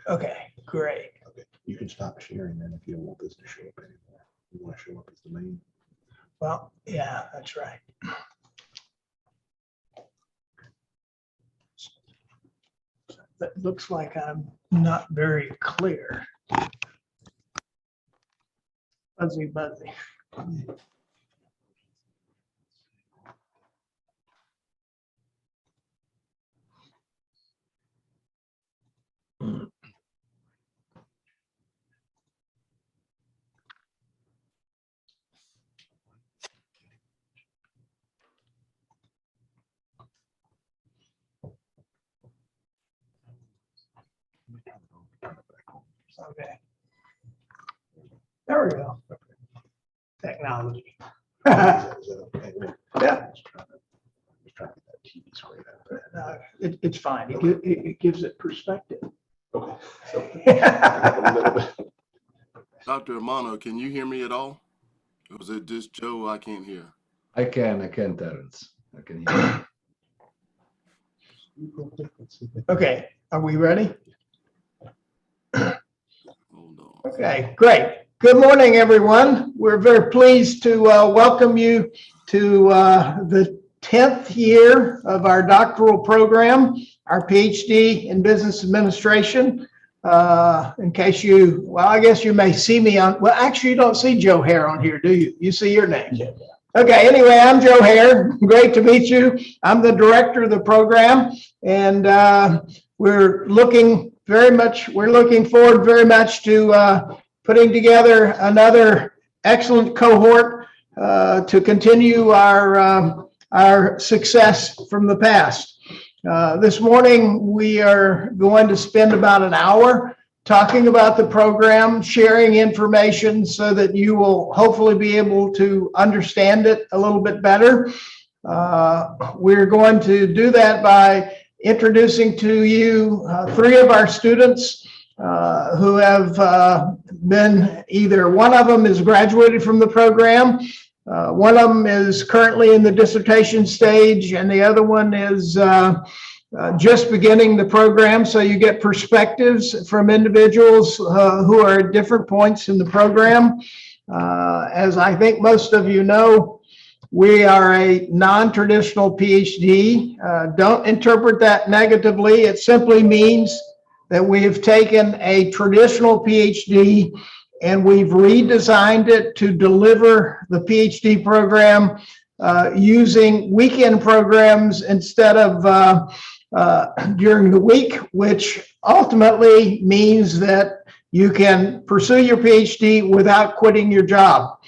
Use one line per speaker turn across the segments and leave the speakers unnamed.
Okay, great.
Okay, you can stop sharing then if you don't want this to show up anymore. You want to show up as the main.
Well, yeah, that's right. That looks like I'm not very clear. Fuzzy, buzzy. Okay. There we go. Technology. Yeah, it's fine. It gives it perspective.
Okay. So,
Dr. Amano, can you hear me at all? Or was it just Joe I can't hear?
I can, Terrence. I can hear
Okay, are we ready?
Hold on.
Okay, great. Good morning, everyone. We're very pleased to welcome you to the 10th year of our doctoral program, our PhD in Business Administration. In case you, well, I guess you may see me on, well, actually, you don't see Joe Hare on here, do you? You see your name. Okay, anyway, I'm Joe Hare. Great to meet you. I'm the director of the program, and we're looking forward very much to putting together another excellent cohort to continue our success from the past. This morning, we are going to spend about an hour talking about the program, sharing information so that you will hopefully be able to understand it a little bit better. We're going to do that by introducing to you three of our students who have been, either one of them is graduated from the program, one of them is currently in the dissertation stage, and the other one is just beginning the program. So you get perspectives from individuals who are at different points in the program. As I think most of you know, we are a non-traditional PhD. Don't interpret that negatively. It simply means that we have taken a traditional PhD and we've redesigned it to deliver the PhD program using weekend programs instead of during the week, which ultimately means that you can pursue your PhD without quitting your job.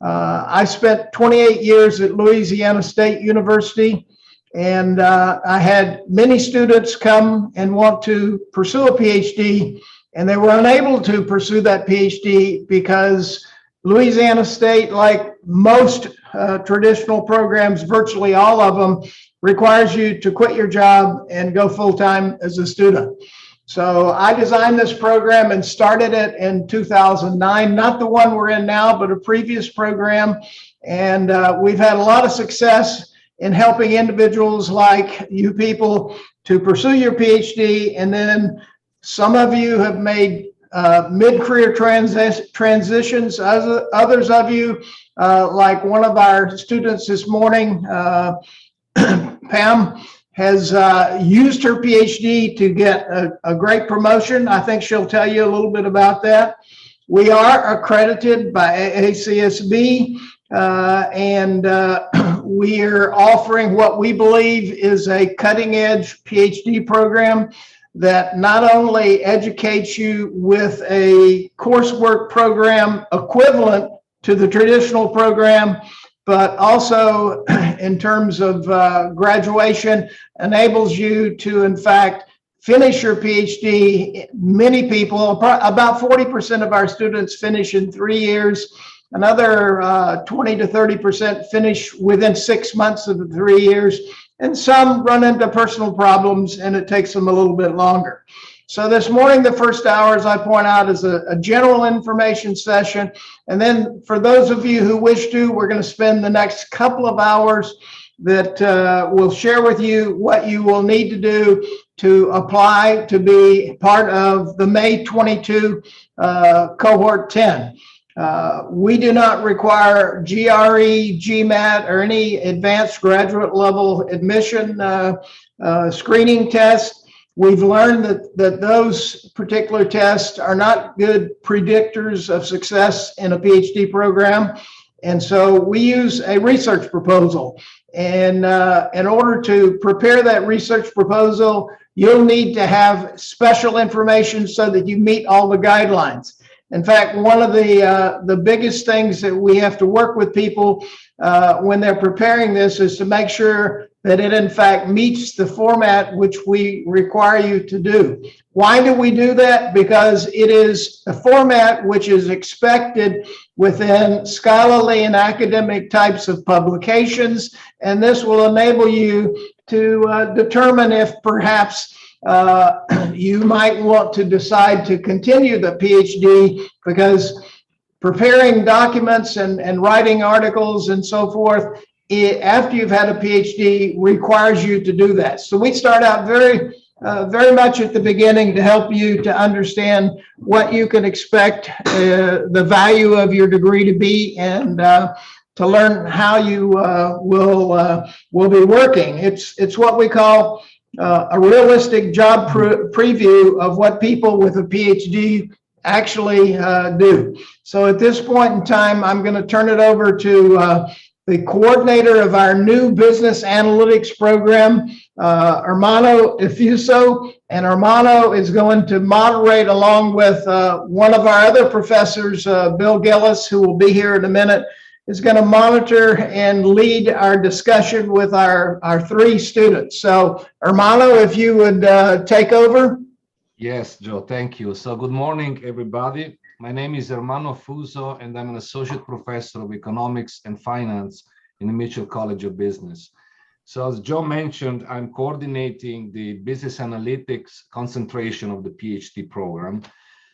I spent 28 years at Louisiana State University, and I had many students come and want to pursue a PhD, and they were unable to pursue that PhD because Louisiana State, like most traditional programs, virtually all of them, requires you to quit your job and go full-time as a student. So I designed this program and started it in 2009, not the one we're in now, but a previous program. And we've had a lot of success in helping individuals like you people to pursue your PhD. And then some of you have made mid-career transitions. Others of you, like one of our students this morning, Pam, has used her PhD to get a great promotion. I think she'll tell you a little bit about that. We are accredited by ACSB, and we are offering what we believe is a cutting-edge PhD program that not only educates you with a coursework program equivalent to the traditional program, but also in terms of graduation, enables you to, in fact, finish your PhD. Many people, about 40% of our students finish in 3 years. Another 20 to 30% finish within 6 months of the 3 years. And some run into personal problems and it takes them a little bit longer. So this morning, the first hour, as I point out, is a general information session. And then for those of you who wish to, we're going to spend the next couple of hours that will share with you what you will need to do to apply to be part of the May 22 cohort 10. We do not require GRE, GMAT, or any advanced graduate level admission screening tests. We've learned that those particular tests are not good predictors of success in a PhD program. And so we use a research proposal. And in order to prepare that research proposal, you'll need to have special information so that you meet all the guidelines. In fact, one of the biggest things that we have to work with people when they're preparing this is to make sure that it in fact meets the format which we require you to do. Why do we do that? Because it is a format which is expected within scholarly and academic types of publications, and this will enable you to determine if perhaps you might want to decide to continue the PhD, because preparing documents and writing articles and so forth after you've had a PhD requires you to do that. So we start out very much at the beginning to help you to understand what you can expect the value of your degree to be, and to learn how you will be working. It's what we call a realistic job preview of what people with a PhD actually do. So at this point in time, I'm going to turn it over to the coordinator of our new business analytics program, Hermano Efuso, and Hermano is going to moderate along with one of our other professors, Bill Gillis, who will be here in a minute, is going to monitor and lead our discussion with our three students. So Hermano, if you would take over.
Yes, Joe, thank you. So good morning, everybody. My name is Hermano Fuso, and I'm an associate professor of economics and finance in the Mitchell College of Business. So as Joe mentioned, I'm coordinating the business analytics concentration of the PhD program.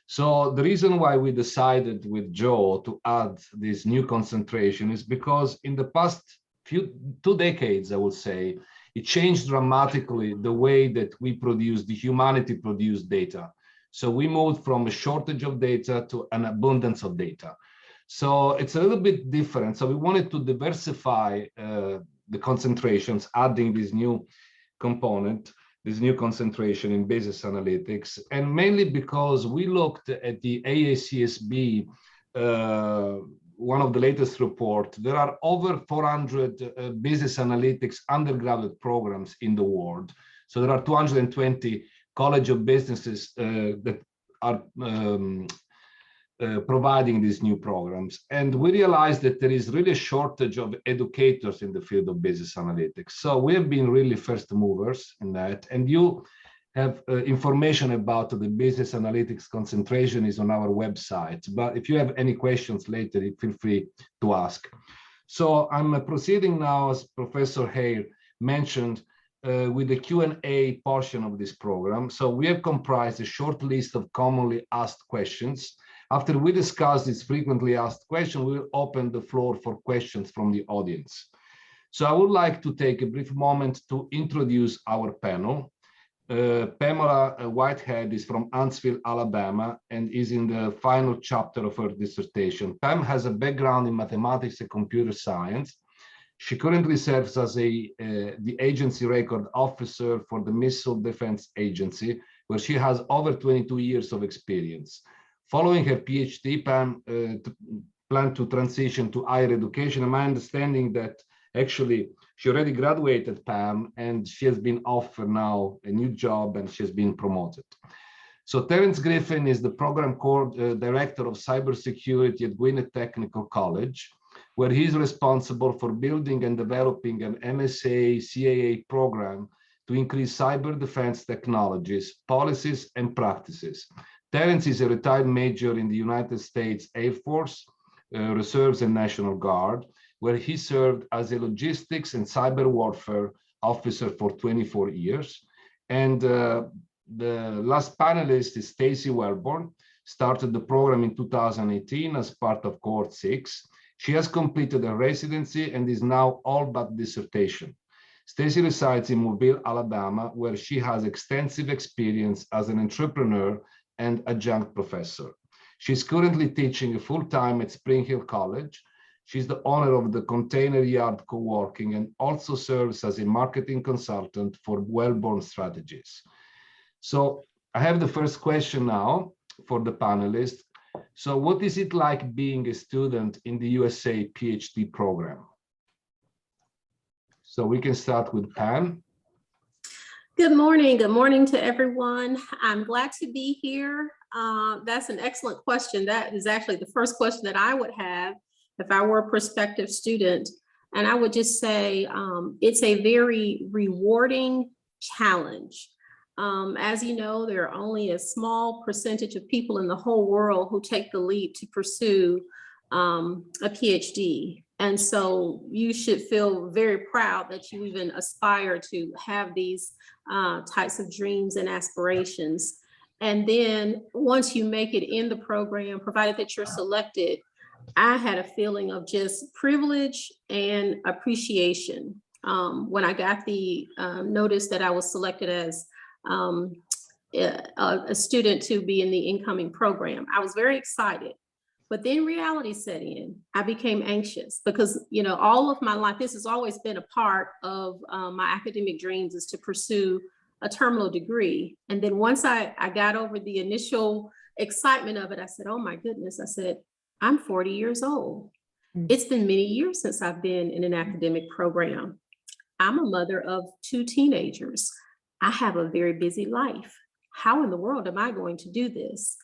So the reason why we decided with Joe to add this new concentration is because in the past 2 decades, I would say, it changed dramatically the way that we produce the humanity produced data. So we moved from a shortage of data to an abundance of data. So it's a little bit different. So we wanted to diversify the concentrations, adding this new component, this new concentration in business analytics, and mainly because we looked at the AACSB, one of the latest report. There are over 400 business analytics undergraduate programs in the world. So there are 220 College of Businesses that are providing these new programs. And we realized that there is really a shortage of educators in the field of business analytics. So we have been really first movers in that. And you have information about the business analytics concentration is on our website. But if you have any questions later, feel free to ask. So I'm proceeding now, as Professor Hare mentioned, with the Q&A portion of this program. So we have comprised a short list of commonly asked questions. After we discuss these frequently asked questions, we will open the floor for questions from the audience. So I would like to take a brief moment to introduce our panel. Pamela Whitehead is from Huntsville, Alabama, and is in the final chapter of her dissertation. Pam has a background in mathematics and computer science. She currently serves as the agency record officer for the Missile Defense Agency, where she has over 22 years of experience. Following her PhD, Pam planned to transition to higher education. And my understanding that actually she already graduated, Pam, and she has been offered now a new job and she has been promoted. So Terence Griffin is the program director of cybersecurity at Gwinnett Technical College, where he's responsible for building and developing an MSA CAA program to increase cyber defense technologies, policies, and practices. Terence is a retired major in the United States Air Force, Reserves and National Guard, where he served as a logistics and cyber warfare officer for 24 years. And the last panelist is Stacy Wellborn, started the program in 2018 as part of cohort 6. She has completed a residency and is now all but dissertation. Stacy resides in Mobile, Alabama, where she has extensive experience as an entrepreneur and adjunct professor. She's currently teaching full-time at Spring Hill College. She's the owner of the Container Yard Co-working and also serves as a marketing consultant for Wellborn Strategies. So I have the first question now for the panelists. So what is it like being a student in the USA PhD program? So we can start with Pam.
Good morning. Good morning to everyone. I'm glad to be here. That's an excellent question. That is actually the first question that I would have if I were a prospective student. And I would just say it's a very rewarding challenge. As you know, there are only a small percentage of people in the whole world who take the leap to pursue a PhD. And so you should feel very proud that you even aspire to have these types of dreams and aspirations. And then once you make it in the program, provided that you're selected, I had a feeling of just privilege and appreciation. When I got the notice that I was selected as a student to be in the incoming program, I was very excited. But then reality set in. I became anxious because, you know, all of my life, this has always been a part of my academic dreams, is to pursue a terminal degree. And then once I got over the initial excitement of it, I said, oh my goodness, I said, I'm 40 years old. It's been many years since I've been in an academic program. I'm a mother of 2 teenagers. I have a very busy life. How in the world am I going to do this?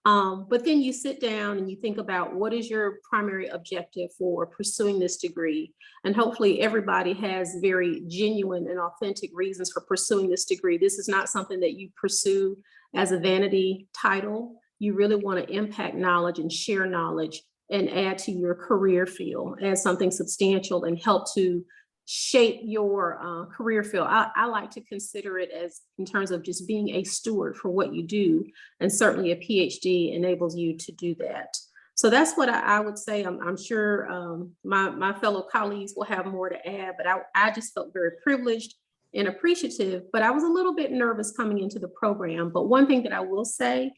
But then you sit down and you think about what is your primary objective for pursuing this degree. And hopefully everybody has very genuine and authentic reasons for pursuing this degree. This is not something that you pursue as a vanity title. You really want to impact knowledge and share knowledge and add to your career field as something substantial and help to shape your career field. I like to consider it as in terms of just being a steward for what you do. And certainly a PhD enables you to do that. So that's what I would say. I'm sure my fellow colleagues will have more to add, but I just felt very privileged and appreciative, but I was a little bit nervous coming into the program. But one thing that I will say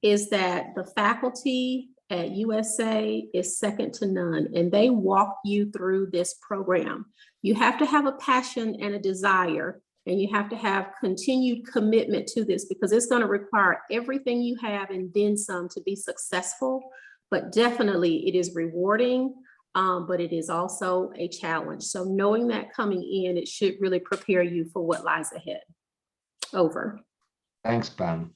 is that the faculty at USA is second to none, and they walk you through this program. You have to have a passion and a desire, and you have to have continued commitment to this because it's going to require everything you have and then some to be successful. But definitely it is rewarding, but it is also a challenge. So knowing that coming in, it should really prepare you for what lies ahead. Over.
Thanks, Pam.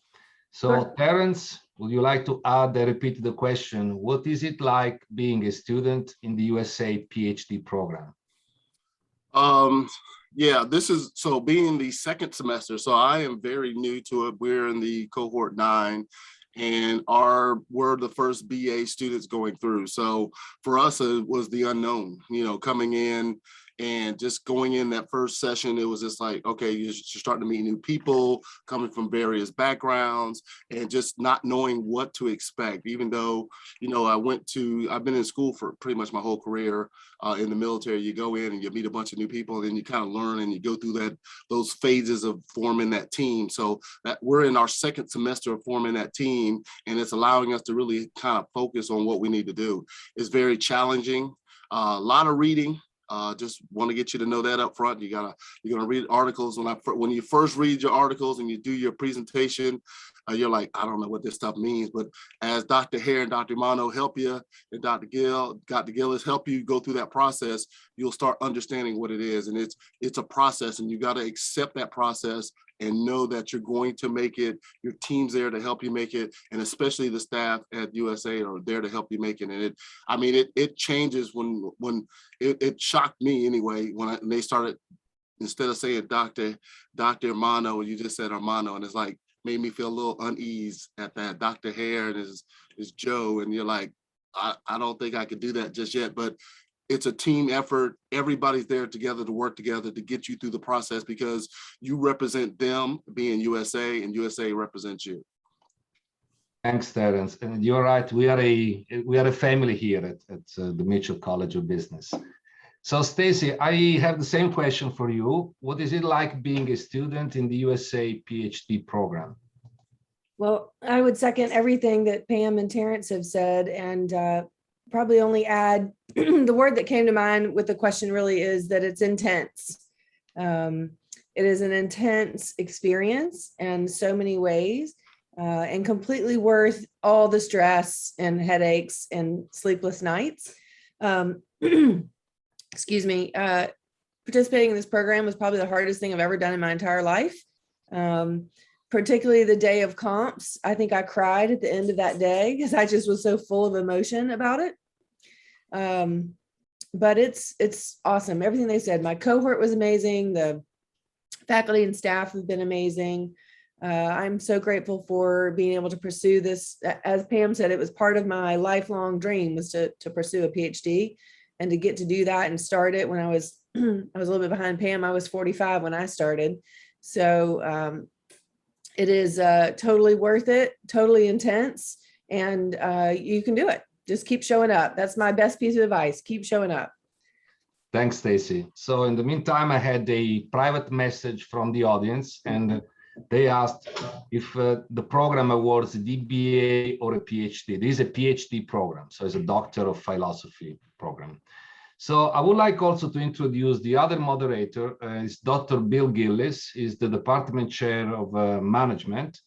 So
Sure.
Terence, would you like to add and repeat the question? What is it like being a student in the USA PhD program?
Yeah, this is, so being the second semester, so I am very new to it. We're in the cohort 9 and we're the first BA students going through. So for us, it was the unknown, you know, coming in and just going in that first session. It was just like, okay, you're starting to meet new people coming from various backgrounds and just not knowing what to expect, even though, you know, I've been in school for pretty much my whole career. In the military, you go in and you meet a bunch of new people, and then you kind of learn and you go through those phases of forming that team. So that we're in our second semester of forming that team, and it's allowing us to really kind of focus on what we need to do. It's very challenging, a lot of reading. Just want to get you to know that up front. You're gonna read articles. When you first read your articles and you do your presentation, you're like, I don't know what this stuff means. But as Dr. Hare and Dr. Mano help you, and Dr. Gillis help you go through that process, you'll start understanding what it is. And it's a process, and you got to accept that process and know that you're going to make it. Your team's there to help you make it, and especially the staff at USA are there to help you make it. And it changes when it shocked me anyway when they started, instead of saying Dr. Armano, you just said Armano, and it's like made me feel a little unease at that. Dr. Hare and is Joe, and you're like, I don't think I could do that just yet, but it's a team effort. Everybody's there together to work together to get you through the process because you represent them being USA and USA represents you.
Thanks, Terence. And you're right. We are a family here at the Mitchell College of Business. So, Stacy, I have the same question for you. What is it like being a student in the USA PhD program?
Well, I would second everything that Pam and Terrence have said, and probably only add the word that came to mind with the question really is that it's intense. It is an intense experience in so many ways, and completely worth all the stress and headaches and sleepless nights. Excuse me. Participating in this program was probably the hardest thing I've ever done in my entire life. Particularly the day of comps. I think I cried at the end of that day because I just was so full of emotion about it. But it's awesome. Everything they said. My cohort was amazing. The faculty and staff have been amazing. I'm so grateful for being able to pursue this. As Pam said, it was part of my lifelong dream was to pursue a PhD and to get to do that and start it when I was I was a little bit behind Pam. I was 45 when I started. So it is totally worth it, totally intense, and you can do it. Just keep showing up. That's my best piece of advice. Keep showing up.
Thanks, Stacy. So in the meantime, I had a private message from the audience, and they asked if the program awards a DBA or a PhD. This is a PhD program, so it's a Doctor of Philosophy program. So I would like also to introduce the other moderator. Is Dr. Bill Gillis. He's the department chair of management.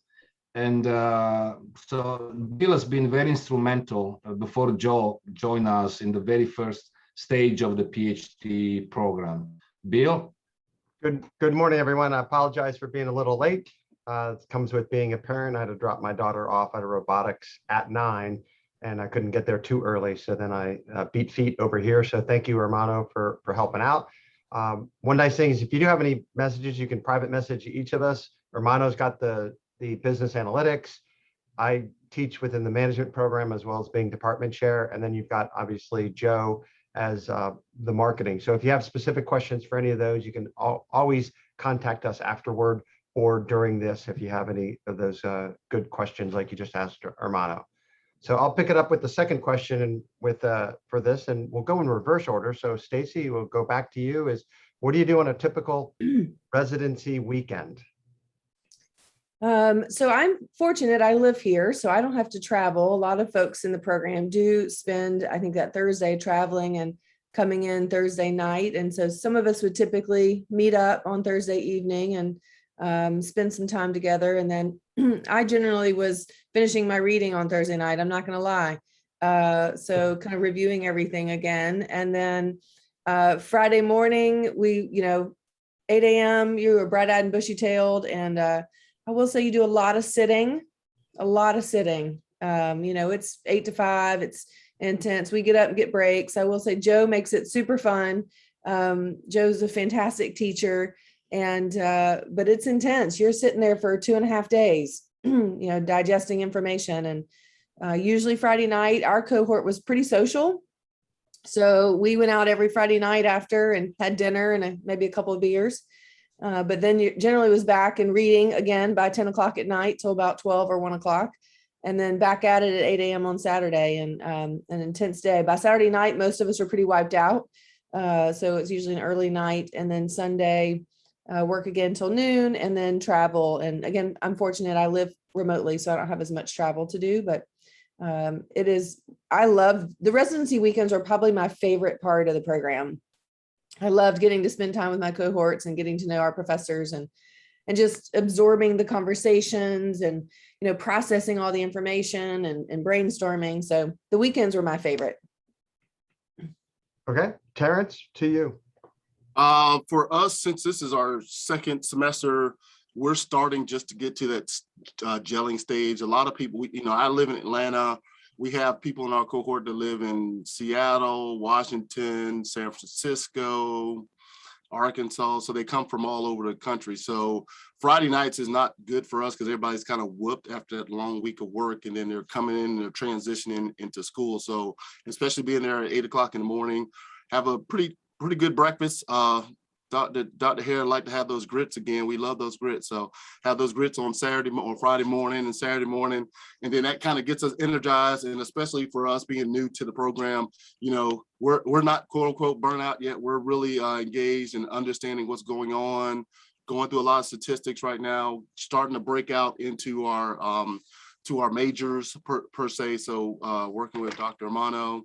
And so Bill has been very instrumental before Joe joined us in the very first stage of the PhD program. Bill?
Good morning, everyone. I apologize for being a little late. It comes with being a parent. I had to drop my daughter off at robotics at 9, and I couldn't get there too early. So then I beat feet over here. So thank you, Romano, for helping out. One nice thing is if you do have any messages, you can private message each of us. Romano's got the business analytics. I teach within the management program as well as being department chair. And then you've got obviously Joe as the marketing. So if you have specific questions for any of those, you can always contact us afterward or during this if you have any of those good questions like you just asked Romano. So I'll pick it up with the second question and with for this, and we'll go in reverse order. So Stacy, we'll go back to you. Is what do you do on a typical residency weekend?
So I'm fortunate I live here, so I don't have to travel. A lot of folks in the program do spend, I think, that Thursday traveling and coming in Thursday night. And so some of us would typically meet up on Thursday evening and spend some time together. And then I generally was finishing my reading on Thursday night. I'm not going to lie. So kind of reviewing everything again. And then Friday morning, we, 8 a.m., you were bright-eyed and bushy-tailed. And I will say you do a lot of sitting. It's 8 to 5. It's intense. We get up and get breaks. I will say Joe makes it super fun. Joe's a fantastic teacher. And but it's intense. You're sitting there for 2.5 days, digesting information. And usually Friday night, our cohort was pretty social. So we went out every Friday night after and had dinner and maybe a couple of beers. But then you generally was back and reading again by 10 o'clock at night till about 12 or 1 o'clock. And then back at it at 8 a.m. on Saturday, and an intense day. By Saturday night, most of us are pretty wiped out. So it's usually an early night. And then Sunday, work again till noon and then travel. And again, I'm fortunate I live remotely, so I don't have as much travel to do, but I love the residency weekends are probably my favorite part of the program. I loved getting to spend time with my cohorts and getting to know our professors and just absorbing the conversations and, processing all the information and brainstorming. So the weekends were my favorite.
Okay, Terrence, to you.
For us, since this is our second semester, we're starting just to get to that gelling stage. A lot of people, I live in Atlanta. We have people in our cohort that live in Seattle, Washington, San Francisco, Arkansas. So they come from all over the country. So Friday nights is not good for us because everybody's kind of whooped after that long week of work, and then they're coming in and they're transitioning into school. So especially being there at 8 o'clock in the morning, have a pretty good breakfast, Dr. Hare like to have those grits again. We love those grits. So have those grits on Friday morning and Saturday morning. And then that kind of gets us energized. And especially for us being new to the program, you know, we're not quote unquote burnout yet. We're really engaged in understanding what's going on, going through a lot of statistics right now, starting to break out into our majors per se. So working with Dr. Amano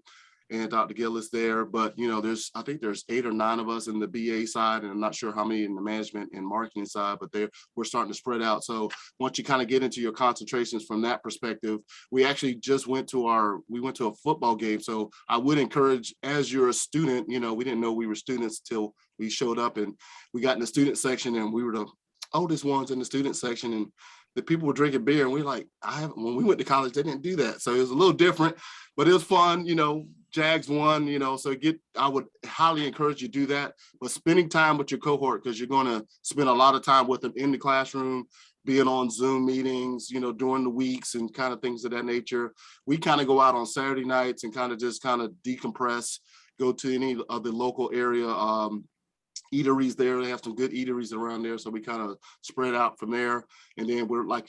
and Dr. Gillis there, but you know, I think there's 8 or 9 of us in the BA side, and I'm not sure how many in the management and marketing side, but we're starting to spread out. So once you kind of get into your concentrations from that perspective, we actually just went to a football game. So I would encourage, as you're a student, you know, we didn't know we were students till we showed up and we got in the student section and we were the oldest ones in the student section, and the people were drinking beer, and we're like, when we went to college, they didn't do that. So it was a little different, but it was fun, you know. Jags won, you know, so I would highly encourage you to do that, but spending time with your cohort, because you're going to spend a lot of time with them in the classroom, being on Zoom meetings, you know, during the weeks and kind of things of that nature. We kind of go out on Saturday nights and kind of decompress, go to any of the local area eateries there. They have some good eateries around there. So we kind of spread out from there. And then we're like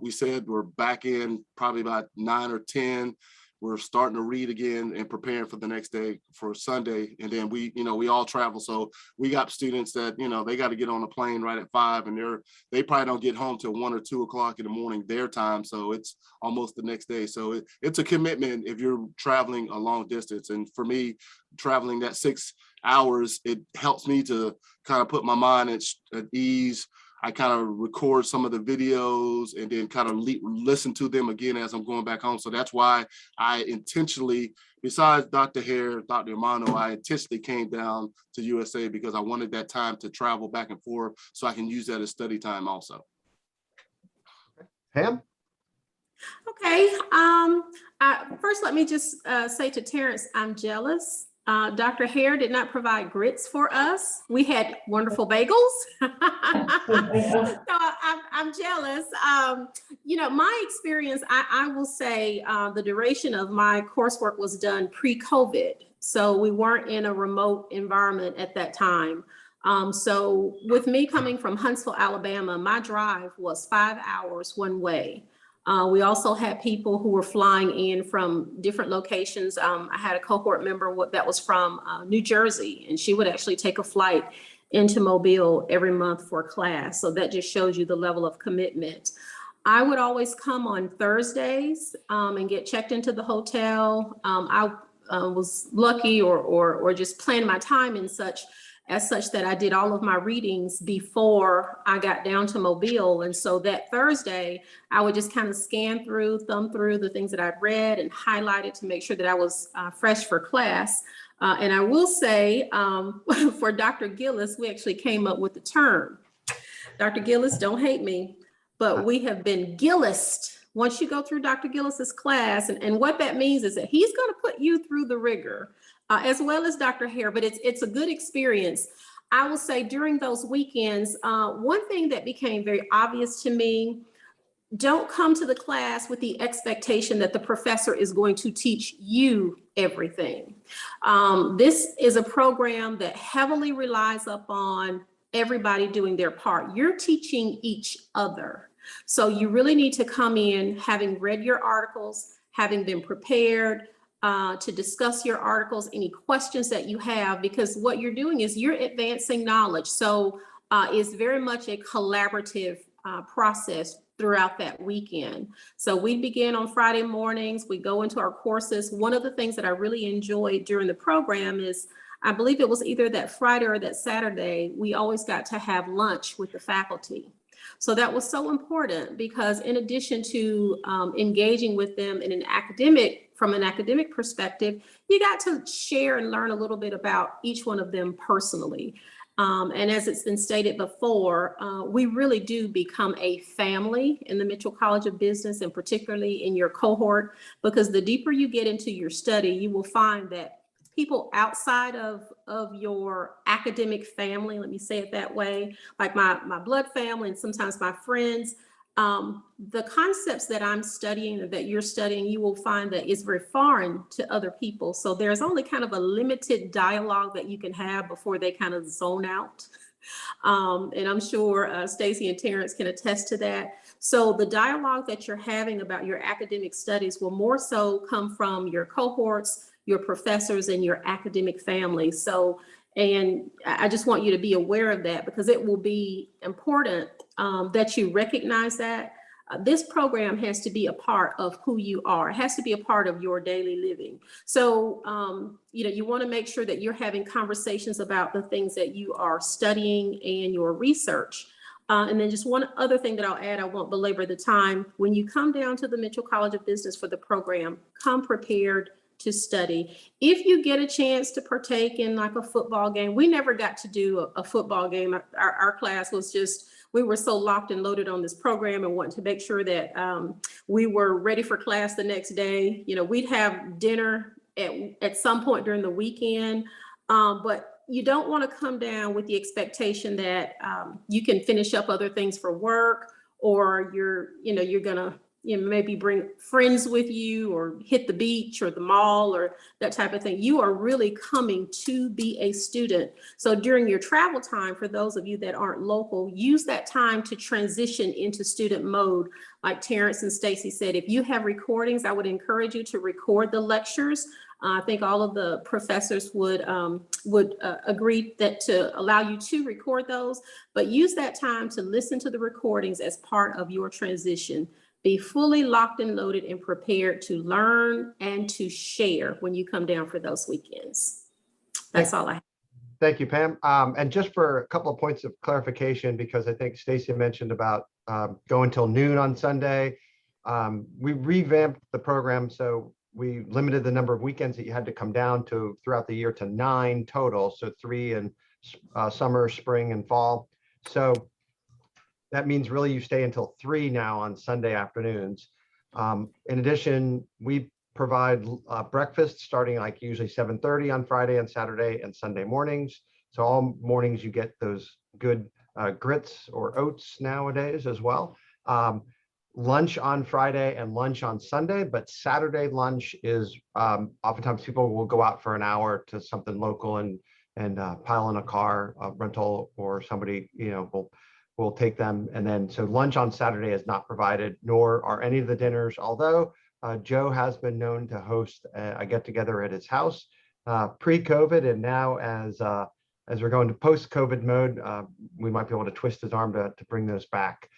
we said, we're back in probably about 9 or 10. We're starting to read again and preparing for the next day for Sunday. And then we all travel. So we got students that, you know, they got to get on a plane right at 5, and they probably don't get home till 1 or 2 o'clock in the morning, their time. So it's almost the next day. So it's a commitment if you're traveling a long distance. And for me, traveling that 6 hours, it helps me to kind of put my mind at ease. I kind of record some of the videos and then kind of listen to them again as I'm going back home. So that's why I intentionally, besides Dr. Hare, Dr. Amano, I intentionally came down to USA because I wanted that time to travel back and forth so I can use that as study time also.
Pam?
Okay. First, let me just say to Terrence, I'm jealous. Dr. Hare did not provide grits for us. We had wonderful bagels. So I'm jealous. You know, my experience, I will say the duration of my coursework was done pre-COVID. So we weren't in a remote environment at that time. So with me coming from Huntsville, Alabama, my drive was 5 hours one way. We also had people who were flying in from different locations. I had a cohort member that was from New Jersey, and she would actually take a flight into Mobile every month for class. So that just shows you the level of commitment. I would always come on Thursdays and get checked into the hotel. I was lucky or just planned my time as such that I did all of my readings before I got down to Mobile. And so that Thursday, I would just kind of thumb through the things that I'd read and highlight it to make sure that I was fresh for class. And I will say for Dr. Gillis, we actually came up with the term. Dr. Gillis, don't hate me, but we have been Gillised. Once you go through Dr. Gillis's class, and what that means is that he's going to put you through the rigor, as well as Dr. Hare, but it's a good experience. I will say during those weekends, one thing that became very obvious to me, don't come to the class with the expectation that the professor is going to teach you everything. This is a program that heavily relies upon everybody doing their part. You're teaching each other. So you really need to come in having read your articles, having been prepared to discuss your articles, any questions that you have, because what you're doing is you're advancing knowledge. So it's very much a collaborative process throughout that weekend. So we begin on Friday mornings, we go into our courses. One of the things that I really enjoyed during the program is, I believe it was either that Friday or that Saturday, we always got to have lunch with the faculty. So that was so important because in addition to engaging with them from an academic perspective, you got to share and learn a little bit about each one of them personally. And as it's been stated before, we really do become a family in the Mitchell College of Business, and particularly in your cohort, because the deeper you get into your study, you will find that people outside of your academic family, let me say it that way, like my blood family and sometimes my friends, The concepts that I'm studying or that you're studying, you will find that it's very foreign to other people. So there's only kind of a limited dialogue that you can have before they kind of zone out. And I'm sure Stacy and Terrence can attest to that. So the dialogue that you're having about your academic studies will more so come from your cohorts, your professors, and your academic family. So, and I just want you to be aware of that, because it will be important that you recognize that. This program has to be a part of who you are. It has to be a part of your daily living. So, you want to make sure that you're having conversations about the things that you are studying and your research. And then just one other thing that I'll add, I won't belabor the time. When you come down to the Mitchell College of Business for the program, come prepared to study. If you get a chance to partake in like a football game, we never got to do a football game. Our class was just, we were so locked and loaded on this program and wanting to make sure that we were ready for class the next day. We'd have dinner at some point during the weekend, but you don't want to come down with the expectation that you can finish up other things for work, or you're gonna maybe bring friends with you or hit the beach or the mall or that type of thing. You are really coming to be a student. So during your travel time, for those of you that aren't local, use that time to transition into student mode. Like Terrence and Stacy said, if you have recordings, I would encourage you to record the lectures. I think all of the professors would agree that to allow you to record those, but use that time to listen to the recordings as part of your transition. Be fully locked and loaded and prepared to learn and to share when you come down for those weekends. That's all I have.
Thank you, Pam. And just for a couple of points of clarification, because I think Stacy mentioned about going till noon on Sunday. We revamped the program, so we limited the number of weekends that you had to come down to throughout the year to 9 total. So 3 in summer, spring, and fall. So that means really you stay until 3 now on Sunday afternoons. In addition, we provide breakfast starting like usually 7:30 on Friday and Saturday and Sunday mornings. So all mornings you get those good grits or oats nowadays as well. Lunch on Friday and lunch on Sunday, but Saturday lunch is oftentimes people will go out for an hour to something local and pile in a car, a rental, or somebody will take them. And then so lunch on Saturday is not provided, nor are any of the dinners, although Joe has been known to host a get together at his house pre-COVID, and now as we're going to post-COVID mode, we might be able to twist his arm to bring those back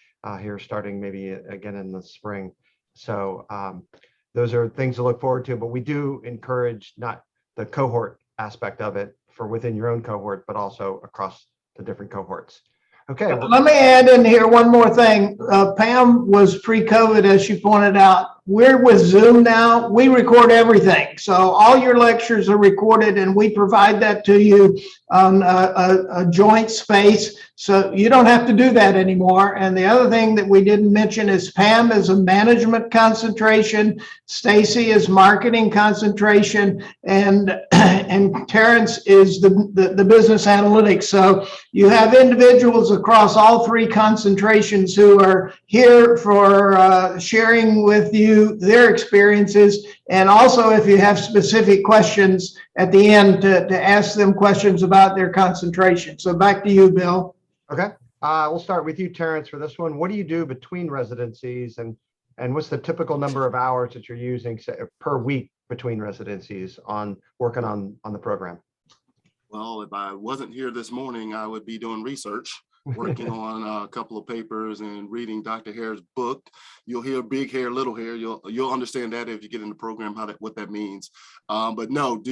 here starting maybe again in the spring. So those are things to look forward to, but we do encourage not the cohort aspect of it for within your own cohort, but also across the different cohorts. Okay.
Let me add in here one more thing. Pam was pre-COVID, as she pointed out. We're with Zoom now. We record everything. So all your lectures are recorded and we provide that to you on a joint space. So you don't have to do that anymore. And the other thing that we didn't mention is Pam is a management concentration, Stacy is marketing concentration, and Terrence is the business analytics. So you have individuals across all 3 concentrations who are here for sharing with you their experiences, and also if you have specific questions at the end to ask them questions about their concentration. So back to you, Bill.
Okay, we'll start with you, Terrence, for this one. What do you do between residencies, and what's the typical number of hours that you're using per week between residencies on working on the program?
Well, if I wasn't here this morning, I would be doing research, working on a couple of papers and reading Dr. Hare's book. You'll hear big hair, little hair. You'll understand that if you get in the program, what that means. But no,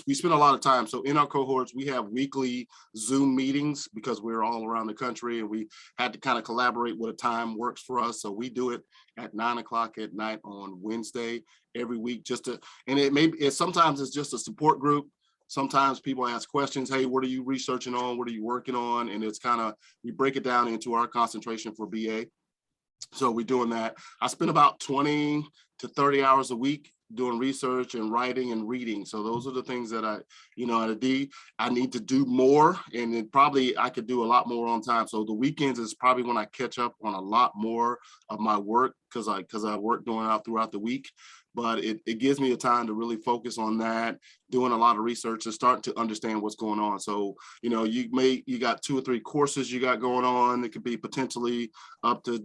we spend a lot of time. So in our cohorts, we have weekly Zoom meetings because we're all around the country and we had to kind of collaborate what a time works for us. So we do it at 9 o'clock at night on Wednesday every week, sometimes it's just a support group. Sometimes people ask questions. Hey, what are you researching on? What are you working on? And it's we break it down into our concentration for BA. So we're doing that. I spend about 20 to 30 hours a week doing research and writing and reading. So those are the things that I, at a D, I need to do more, and it probably I could do a lot more on time. So the weekends is probably when I catch up on a lot more of my work because I work going out throughout the week. But it gives me a time to really focus on that, doing a lot of research and starting to understand what's going on. So, you got 2 or 3 courses you got going on. It could be potentially up to,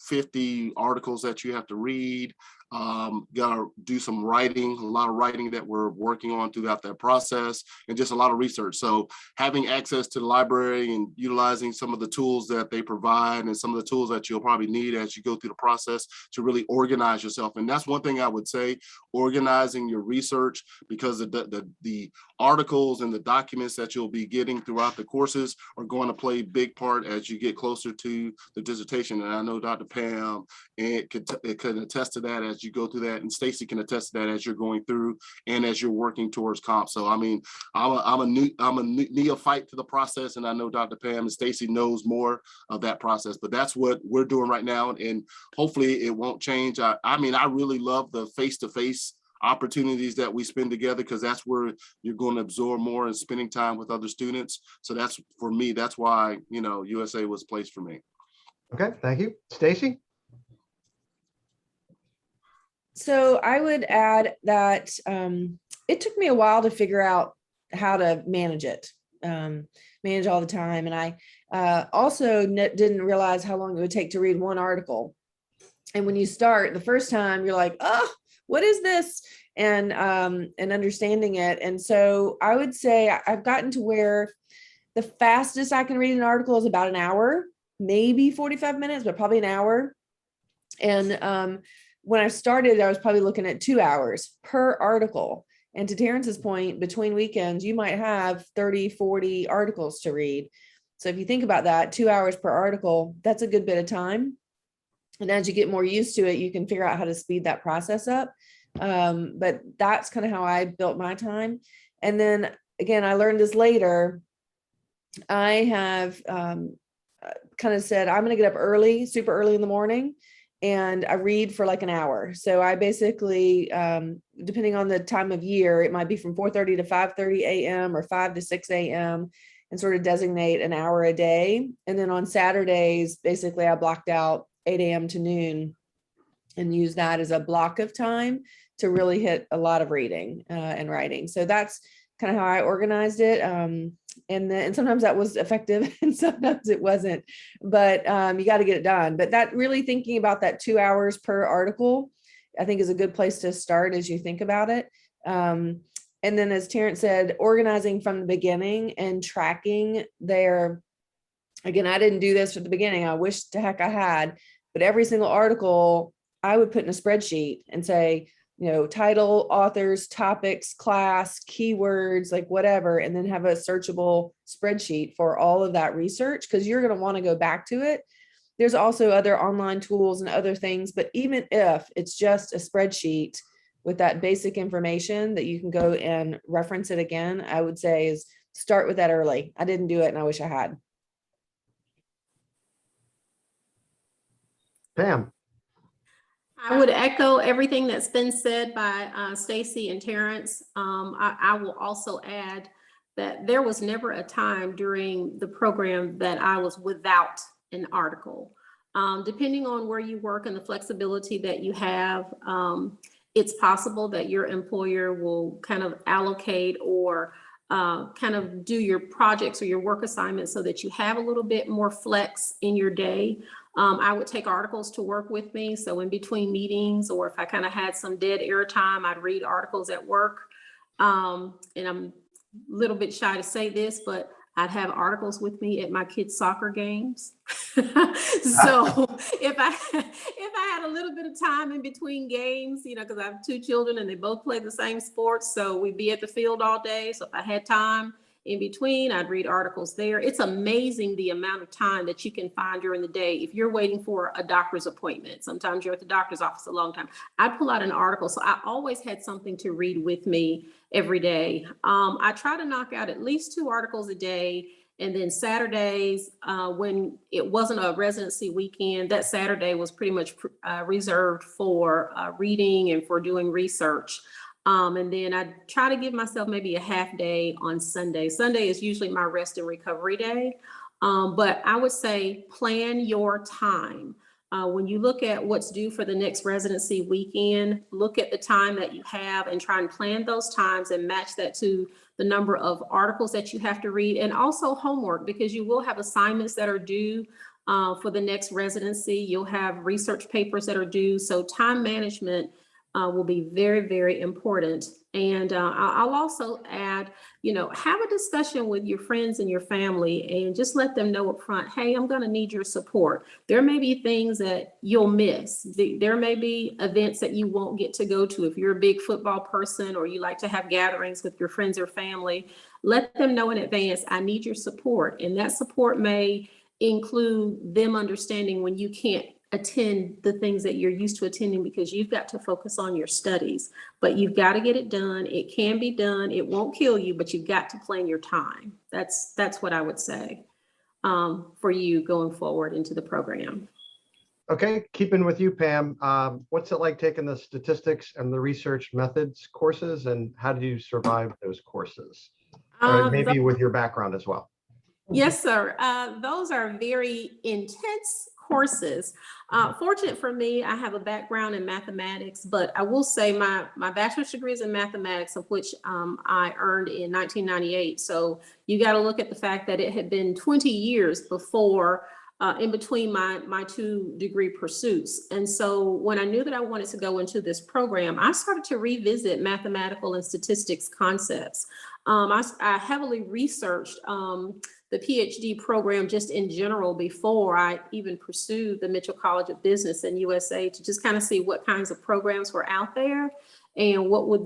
50 articles that you have to read. Got to do some writing, a lot of writing that we're working on throughout that process, and just a lot of research. So having access to the library and utilizing some of the tools that they provide and some of the tools that you'll probably need as you go through the process to really organize yourself. And that's one thing I would say, organizing your research, because the articles and the documents that you'll be getting throughout the courses are going to play a big part as you get closer to the dissertation. And I know Dr. Pam could attest to that as you go through that, and Stacy can attest to that as you're going through and as you're working towards comp. So I mean, I'm a neophyte to the process, and I know Dr. Pam and Stacy knows more of that process. But that's what we're doing right now, and hopefully it won't change. I really love the face-to-face opportunities that we spend together, because that's where you're going to absorb more and spending time with other students. So that's, for me, that's why USA was placed for me.
Okay, thank you. Stacy?
So I would add that it took me a while to figure out how to manage it, manage all the time. And I also didn't realize how long it would take to read one article. And when you start the first time, you're like, oh, what is this? And understanding it. And so I would say I've gotten to where the fastest I can read an article is about an hour, maybe 45 minutes, but probably an hour. And when I started, I was probably looking at 2 hours per article. And to Terrence's point, between weekends, you might have 30, 40 articles to read. So if you think about that, 2 hours per article, that's a good bit of time. And as you get more used to it, you can figure out how to speed that process up. But that's kind of how I built my time. And then again, I learned this later. I have kind of said, I'm going to get up early, super early in the morning, and I read for like an hour. So I basically, depending on the time of year, it might be from 4:30 to 5:30 a.m. or 5 to 6 a.m. and sort of designate an hour a day. And then on Saturdays, basically I blocked out 8 a.m. to noon and use that as a block of time to really hit a lot of reading and writing. So that's kind of how I organized it. And sometimes that was effective and sometimes it wasn't, but you got to get it done. But that really, thinking about that 2 hours per article, I think is a good place to start as you think about it. And then, as Terrence said, organizing from the beginning and tracking there. Again, I didn't do this at the beginning. I wish to heck I had, but every single article I would put in a spreadsheet and say, title, authors, topics, class, keywords, like whatever, and then have a searchable spreadsheet for all of that research, because you're going to want to go back to it. There's also other online tools and other things, but even if it's just a spreadsheet with that basic information that you can go and reference it again, I would say is start with that early. I didn't do it and I wish I had.
Pam?
I would echo everything that's been said by Stacy and Terrence. I will also add that there was never a time during the program that I was without an article. Depending on where you work and the flexibility that you have, it's possible that your employer will kind of allocate or kind of do your projects or your work assignments so that you have a little bit more flex in your day. I would take articles to work with me. So in between meetings, or if I kind of had some dead air time, I'd read articles at work. And I'm a little bit shy to say this, but I'd have articles with me at my kids' soccer games. So if I had a little bit of time in between games, because I have 2 children and they both play the same sports, so we'd be at the field all day. So if I had time in between, I'd read articles there. It's amazing the amount of time that you can find during the day. If you're waiting for a doctor's appointment, sometimes you're at the doctor's office a long time, I'd pull out an article. So I always had something to read with me every day. I try to knock out at least 2 articles a day. And then Saturdays, when it wasn't a residency weekend, that Saturday was pretty much reserved for reading and for doing research. And then I try to give myself maybe a half day on Sunday. Sunday is usually my rest and recovery day. But I would say plan your time. When you look at what's due for the next residency weekend, look at the time that you have and try and plan those times and match that to the number of articles that you have to read, and also homework, because you will have assignments that are due for the next residency. You'll have research papers that are due. So time management will be very, very important. And I'll also add, have a discussion with your friends and your family and just let them know up front, hey, I'm going to need your support. There may be things that you'll miss. There may be events that you won't get to go to. If you're a big football person or you like to have gatherings with your friends or family, let them know in advance, I need your support. And that support may include them understanding when you can't attend the things that you're used to attending because you've got to focus on your studies, but you've got to get it done. It can be done. It won't kill you, but you've got to plan your time. That's what I would say for you going forward into the program.
Okay, keeping with you, Pam, what's it like taking the statistics and the research methods courses, and how do you survive those courses? Or maybe with your background as well.
Yes, sir. Those are very intense courses. Fortunate for me, I have a background in mathematics, but I will say my bachelor's degree is in mathematics, of which I earned in 1998. So you got to look at the fact that it had been 20 years before, in between my two degree pursuits. And so when I knew that I wanted to go into this program, I started to revisit mathematical and statistics concepts. I heavily researched the Ph.D. program just in general before I even pursued the Mitchell College of Business in USA, to just kind of see what kinds of programs were out there and what would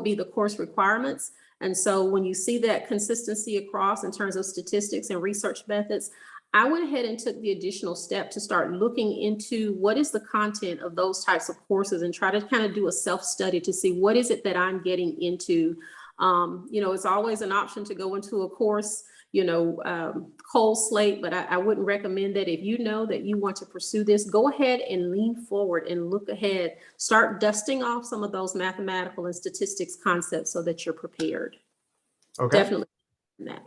be the course requirements. And so when you see that consistency across in terms of statistics and research methods, I went ahead and took the additional step to start looking into what is the content of those types of courses and try to kind of do a self-study to see what is it that I'm getting into. It's always an option to go into a course, cold slate, but I wouldn't recommend that. If you know that you want to pursue this, go ahead and lean forward and look ahead. Start dusting off some of those mathematical and statistics concepts so that you're prepared.
Okay.
Definitely.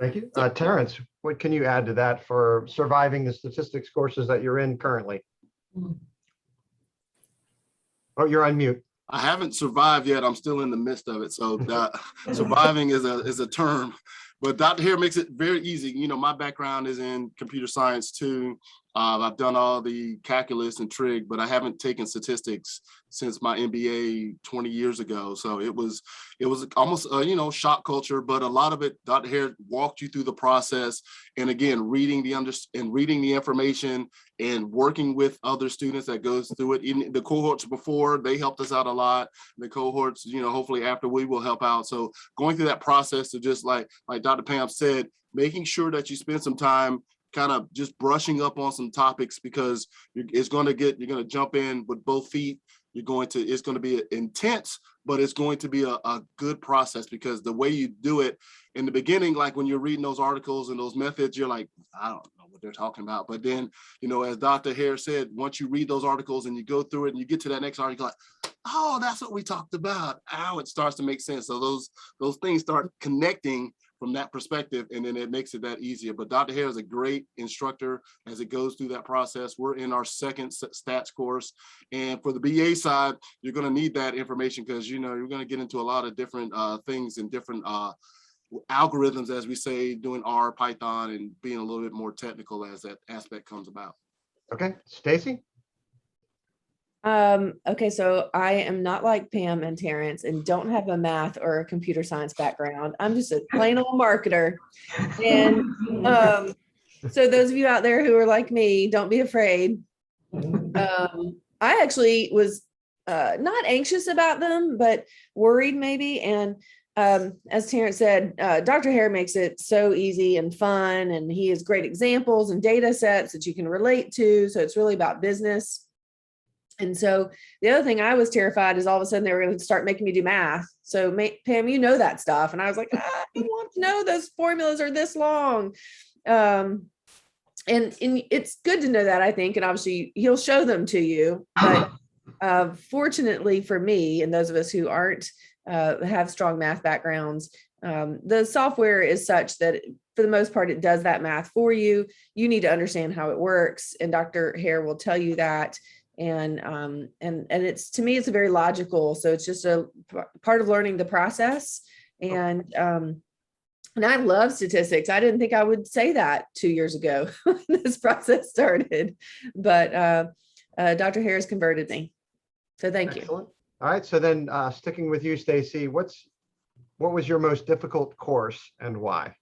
Thank you. Terrence, what can you add to that for surviving the statistics courses that you're in currently? Oh, you're on mute.
I haven't survived yet. I'm still in the midst of it. So surviving is a term, but Dr. Hare makes it very easy. My background is in computer science too. I've done all the calculus and trig, but I haven't taken statistics since my MBA 20 years ago. So it was almost shock culture, but a lot of it, Dr. Hare walked you through the process. And again, reading the information and working with other students that goes through it. Even the cohorts before, they helped us out a lot. The cohorts, hopefully after we will help out. So going through that process of just like Dr. Pam said, making sure that you spend some time kind of just brushing up on some topics, because you're going to jump in with both feet. It's going to be intense, but it's going to be a good process, because the way you do it in the beginning, like when you're reading those articles and those methods, you're like, I don't know what they're talking about. But then, as Dr. Hare said, once you read those articles and you go through it and you get to that next article, like, oh, that's what we talked about. Now it starts to make sense. So those things start connecting from that perspective, and then it makes it that easier. But Dr. Hare is a great instructor as it goes through that process. We're in our second stats course. And for the BA side, you're going to need that information, because, you're going to get into a lot of different things and different algorithms, as we say, doing R, Python, and being a little bit more technical as that aspect comes about.
Okay, Stacy?
Okay, so I am not like Pam and Terrence and don't have a math or a computer science background. I'm just a plain old marketer. And so those of you out there who are like me, don't be afraid. I actually was not anxious about them, but worried maybe. And as Terrence said, Dr. Hare makes it so easy and fun, and he has great examples and data sets that you can relate to. So it's really about business. And so the other thing I was terrified is all of a sudden they were going to start making me do math. So Pam, that stuff. And I was like, I don't want to know those formulas are this long. And it's good to know that, I think, and obviously he'll show them to you. But fortunately for me and those of us who aren't have strong math backgrounds, the software is such that for the most part, it does that math for you. You need to understand how it works, and Dr. Hare will tell you that. And it's, to me, it's very logical. So it's just a part of learning the process. And I love statistics. I didn't think I would say that 2 years ago when this process started, but Dr. Harris converted me. So thank you.
Excellent. All right. So then sticking with you, Stacy, what was your most difficult course and why?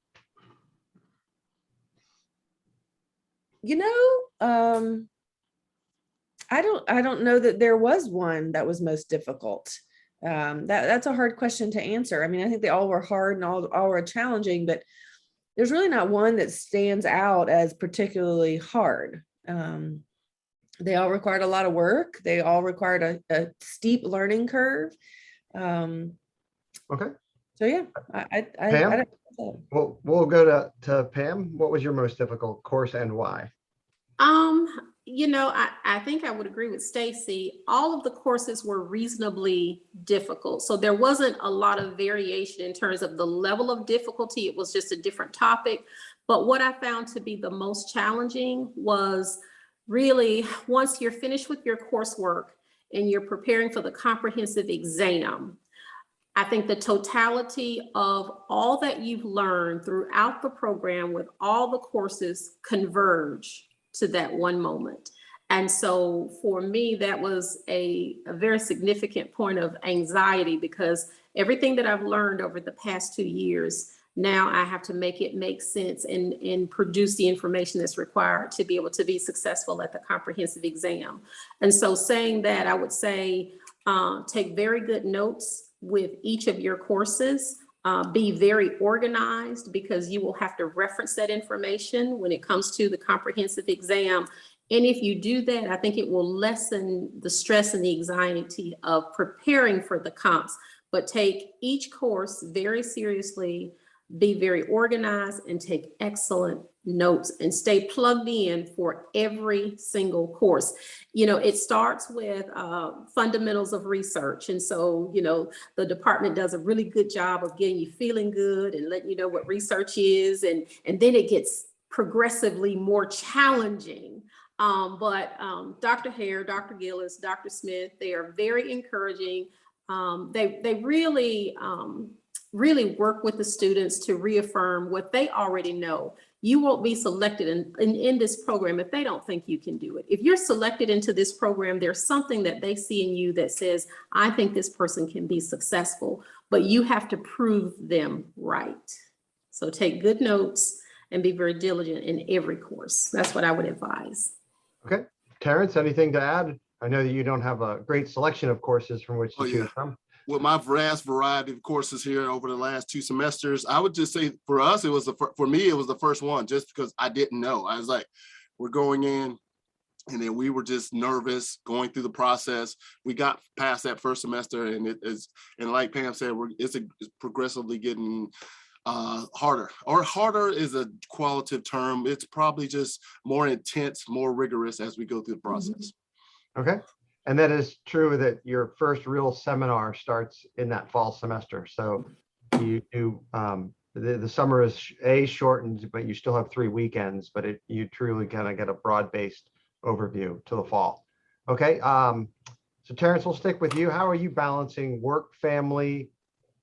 You know, I don't know that there was one that was most difficult. That's a hard question to answer. I mean, I think they all were hard and all were challenging, but there's really not one that stands out as particularly hard. They all required a lot of work. They all required a steep learning curve.
Okay.
So yeah,
Pam? We'll go to Pam. What was your most difficult course and why?
You know, I think I would agree with Stacy. All of the courses were reasonably difficult. So there wasn't a lot of variation in terms of the level of difficulty. It was just a different topic. But what I found to be the most challenging was really, once you're finished with your coursework and you're preparing for the comprehensive exam, I think the totality of all that you've learned throughout the program with all the courses converge to that one moment. And so for me, that was a very significant point of anxiety, because everything that I've learned over the past 2 years, now I have to make it make sense and produce the information that's required to be able to be successful at the comprehensive exam. And so saying that, I would say, take very good notes with each of your courses. Be very organized, because you will have to reference that information when it comes to the comprehensive exam. And if you do that, I think it will lessen the stress and the anxiety of preparing for the comps. But take each course very seriously, be very organized, and take excellent notes, and stay plugged in for every single course. You know, it starts with fundamentals of research. And so, you know, the department does a really good job of getting you feeling good and letting you know what research is. And then it gets progressively more challenging. But Dr. Hare, Dr. Gillis, Dr. Smith, they are very encouraging. They really work with the students to reaffirm what they already know. You won't be selected in this program if they don't think you can do it. If you're selected into this program, there's something that they see in you that says, I think this person can be successful, but you have to prove them right. So take good notes and be very diligent in every course. That's what I would advise.
Okay. Terrence, anything to add? I know that you don't have a great selection of courses from which to choose from.
With my vast variety of courses here over the last 2 semesters, I would just say for us, it was for me, it was the first one, just because I didn't know. I was like, we're going in, and then we were just nervous going through the process. We got past that first semester, and it is, and like Pam said, it's progressively getting harder. Or harder is a qualitative term. It's probably just more intense, more rigorous as we go through the process.
Okay. And that is true that your first real seminar starts in that fall semester. So you do, the summer is shortened, but you still have 3 weekends, but you truly kind of get a broad-based overview to the fall. Okay. So Terrence, we'll stick with you. How are you balancing work, family,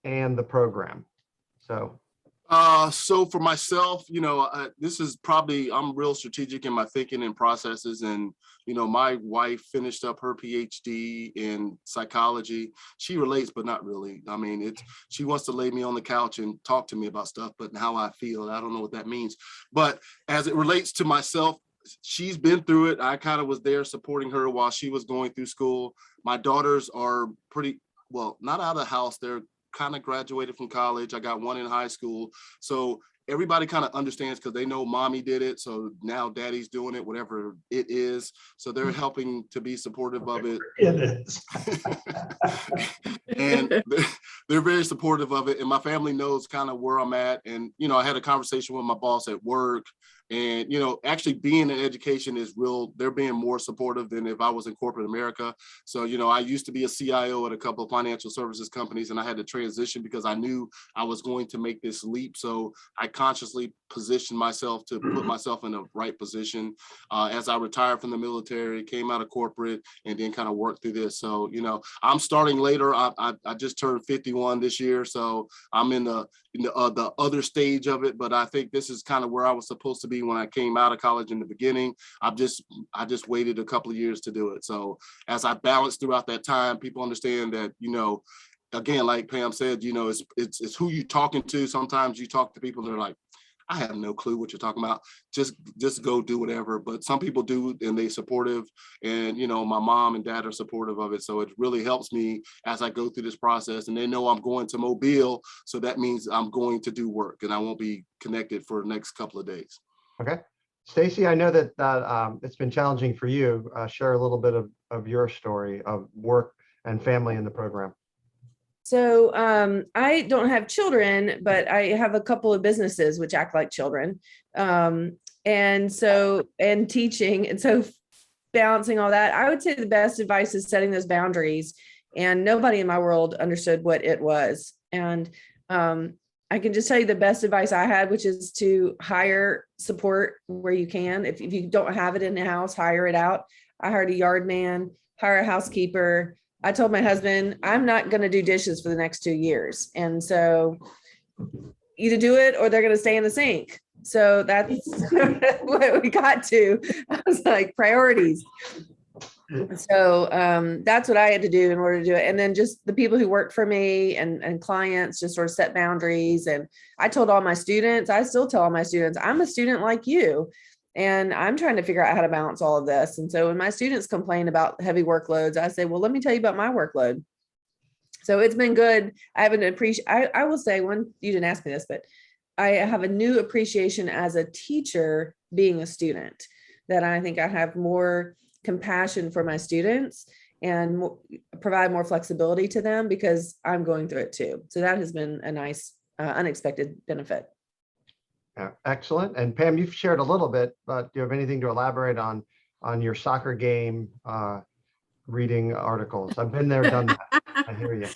and the program?
So for myself, you know, this is probably, I'm real strategic in my thinking and processes. And, you know, my wife finished up her Ph.D. in psychology. She relates, but not really. I mean, she wants to lay me on the couch and talk to me about stuff, but how I feel, I don't know what that means. But as it relates to myself, she's been through it. I kind of was there supporting her while she was going through school. My daughters are pretty, well, not out of the house. They're kind of graduated from college. I got one in high school. So everybody kind of understands, because they know mommy did it. So now daddy's doing it, whatever it is. So they're helping to be supportive of it.
It is.
And they're very supportive of it. And my family knows kind of where I'm at. And, you know, I had a conversation with my boss at work. And, you know, actually being in education is real. They're being more supportive than if I was in corporate America. So, you know, I used to be a CIO at a couple of financial services companies, and I had to transition because I knew I was going to make this leap. So I consciously positioned myself to put myself in the right position as I retired from the military, came out of corporate, and then kind of worked through this. So, you know, I'm starting later. I just turned 51 this year. So I'm in the other stage of it, but I think this is kind of where I was supposed to be when I came out of college in the beginning. I just waited a couple of years to do it. So as I balance throughout that time, people understand that, you know, again, like Pam said, you know, it's who you talking to. Sometimes you talk to people that are like, I have no clue what you're talking about. Just go do whatever. But some people do, and they supportive. And, you know, my mom and dad are supportive of it. So it really helps me as I go through this process. And they know I'm going to Mobile. So that means I'm going to do work and I won't be connected for the next couple of days.
Okay. Stacy, I know that it's been challenging for you. Share a little bit of your story of work and family in the program.
So I don't have children, but I have a couple of businesses which act like children. And teaching. And so balancing all that, I would say the best advice is setting those boundaries. And nobody in my world understood what it was. And I can just tell you the best advice I had, which is to hire support where you can. If you don't have it in the house, hire it out. I hired a yard man, hire a housekeeper. I told my husband, I'm not going to do dishes for the next 2 years. And so either do it or they're going to stay in the sink. So that's what we got to. I was like, priorities. So that's what I had to do in order to do it. And then just the people who work for me and clients just sort of set boundaries. And I told all my students, I still tell all my students, I'm a student like you. And I'm trying to figure out how to balance all of this. And so when my students complain about heavy workloads, I say, well, let me tell you about my workload. So it's been good. I will say you didn't ask me this, but I have a new appreciation as a teacher being a student, that I think I have more compassion for my students and provide more flexibility to them because I'm going through it too. So that has been a nice unexpected benefit.
Excellent. And Pam, you've shared a little bit, but do you have anything to elaborate on your soccer game reading articles? I've been there, done that. I hear you.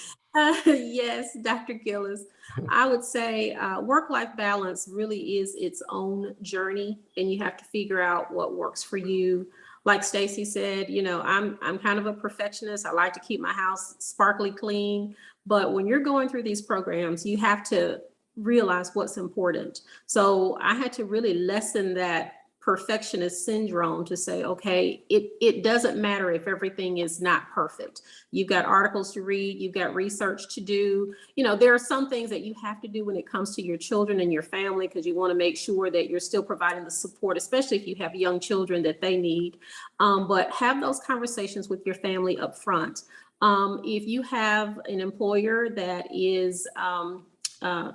Yes, Dr. Gillis. I would say work-life balance really is its own journey, and you have to figure out what works for you. Like Stacy said, you know, I'm kind of a perfectionist. I like to keep my house sparkly clean, but when you're going through these programs, you have to realize what's important. So I had to really lessen that perfectionist syndrome to say, okay, it doesn't matter if everything is not perfect. You've got articles to read, you've got research to do. You know, there are some things that you have to do when it comes to your children and your family, because you want to make sure that you're still providing the support, especially if you have young children that they need. But have those conversations with your family up front. If you have an employer that is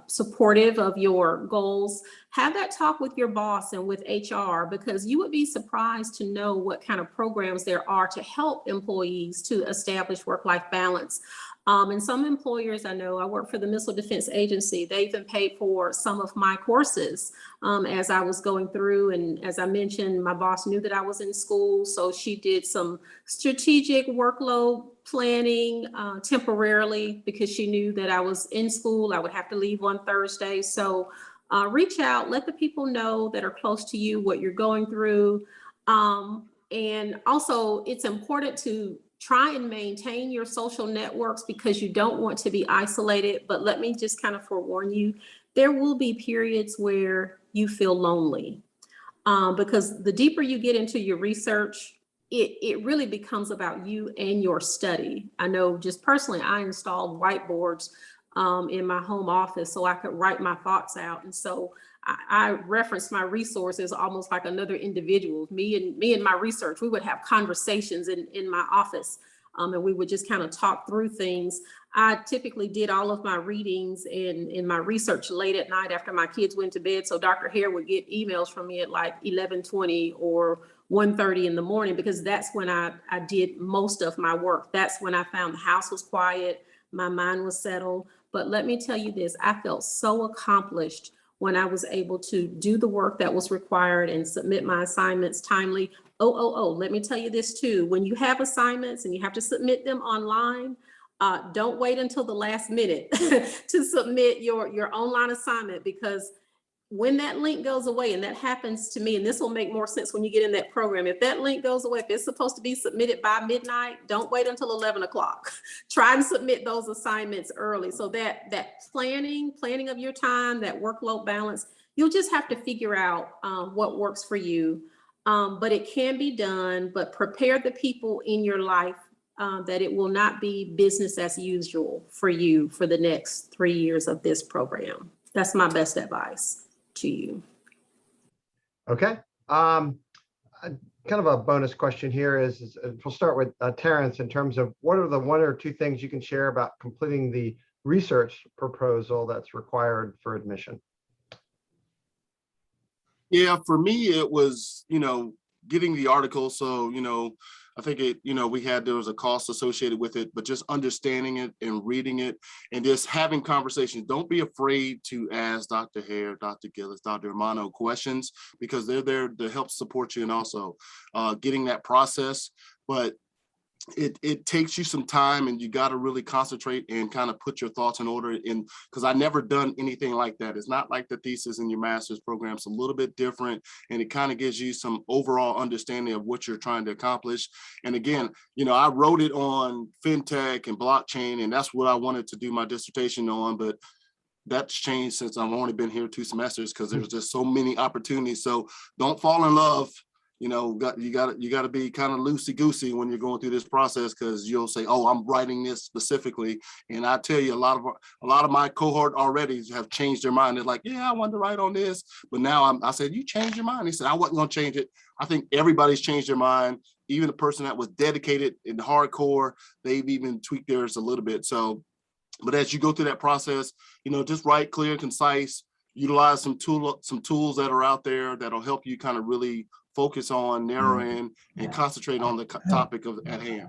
supportive of your goals, have that talk with your boss and with HR, because you would be surprised to know what kind of programs there are to help employees to establish work-life balance. And some employers, I know, I work for the Missile Defense Agency, they even paid for some of my courses as I was going through. And as I mentioned, my boss knew that I was in school, so she did some strategic workload planning temporarily, because she knew that I was in school. I would have to leave on Thursday. So reach out, let the people know that are close to you what you're going through. And also, it's important to try and maintain your social networks, because you don't want to be isolated. But let me just kind of forewarn you, there will be periods where you feel lonely, because the deeper you get into your research, it really becomes about you and your study. I know just personally, I installed whiteboards in my home office so I could write my thoughts out. And so I referenced my resources almost like another individual. Me and my research, we would have conversations in my office, and we would just kind of talk through things. I typically did all of my readings and in my research late at night after my kids went to bed. So Dr. Hare would get emails from me at like 11:20 or 1:30 in the morning, because that's when I did most of my work. That's when I found the house was quiet, my mind was settled. But let me tell you this, I felt so accomplished when I was able to do the work that was required and submit my assignments timely. Let me tell you this too. When you have assignments and you have to submit them online, don't wait until the last minute to submit your online assignment, because when that link goes away, and that happens to me, and this will make more sense when you get in that program. If that link goes away, if it's supposed to be submitted by midnight, don't wait until 11 o'clock. Try and submit those assignments early, so that planning of your time, that workload balance, you'll just have to figure out what works for you. But it can be done, but prepare the people in your life that it will not be business as usual for you for the next 3 years of this program. That's my best advice to you.
Okay. Kind of a bonus question here is we'll start with Terrence in terms of what are the 1 or 2 things you can share about completing the research proposal that's required for admission?
Yeah, for me, it was, getting the article. So, I think there was a cost associated with it, but just understanding it and reading it and just having conversations. Don't be afraid to ask Dr. Hare, Dr. Gillis, Dr. Romano questions, because they're there to help support you, and also getting that process. But it takes you some time, and you got to really concentrate and kind of put your thoughts in order. Because I never done anything like that. It's not like the thesis in your master's program. It's a little bit different, and it kind of gives you some overall understanding of what you're trying to accomplish. And again, I wrote it on fintech and blockchain, and that's what I wanted to do my dissertation on. But that's changed since I've only been here 2 semesters, because there's just so many opportunities. So don't fall in love. You got to be kind of loosey goosey when you're going through this process, because you'll say, "Oh, I'm writing this specifically." And I tell you, a lot of my cohort already have changed their mind. They're like, "Yeah, I wanted to write on this," but now I said, "You changed your mind." He said, "I wasn't going to change it." I think everybody's changed their mind. Even the person that was dedicated in hardcore, they've even tweaked theirs a little bit. So, but as you go through that process, just write clear and concise. Utilize some tools that are out there that'll help you kind of really focus on, narrow in, and concentrate on the topic at hand.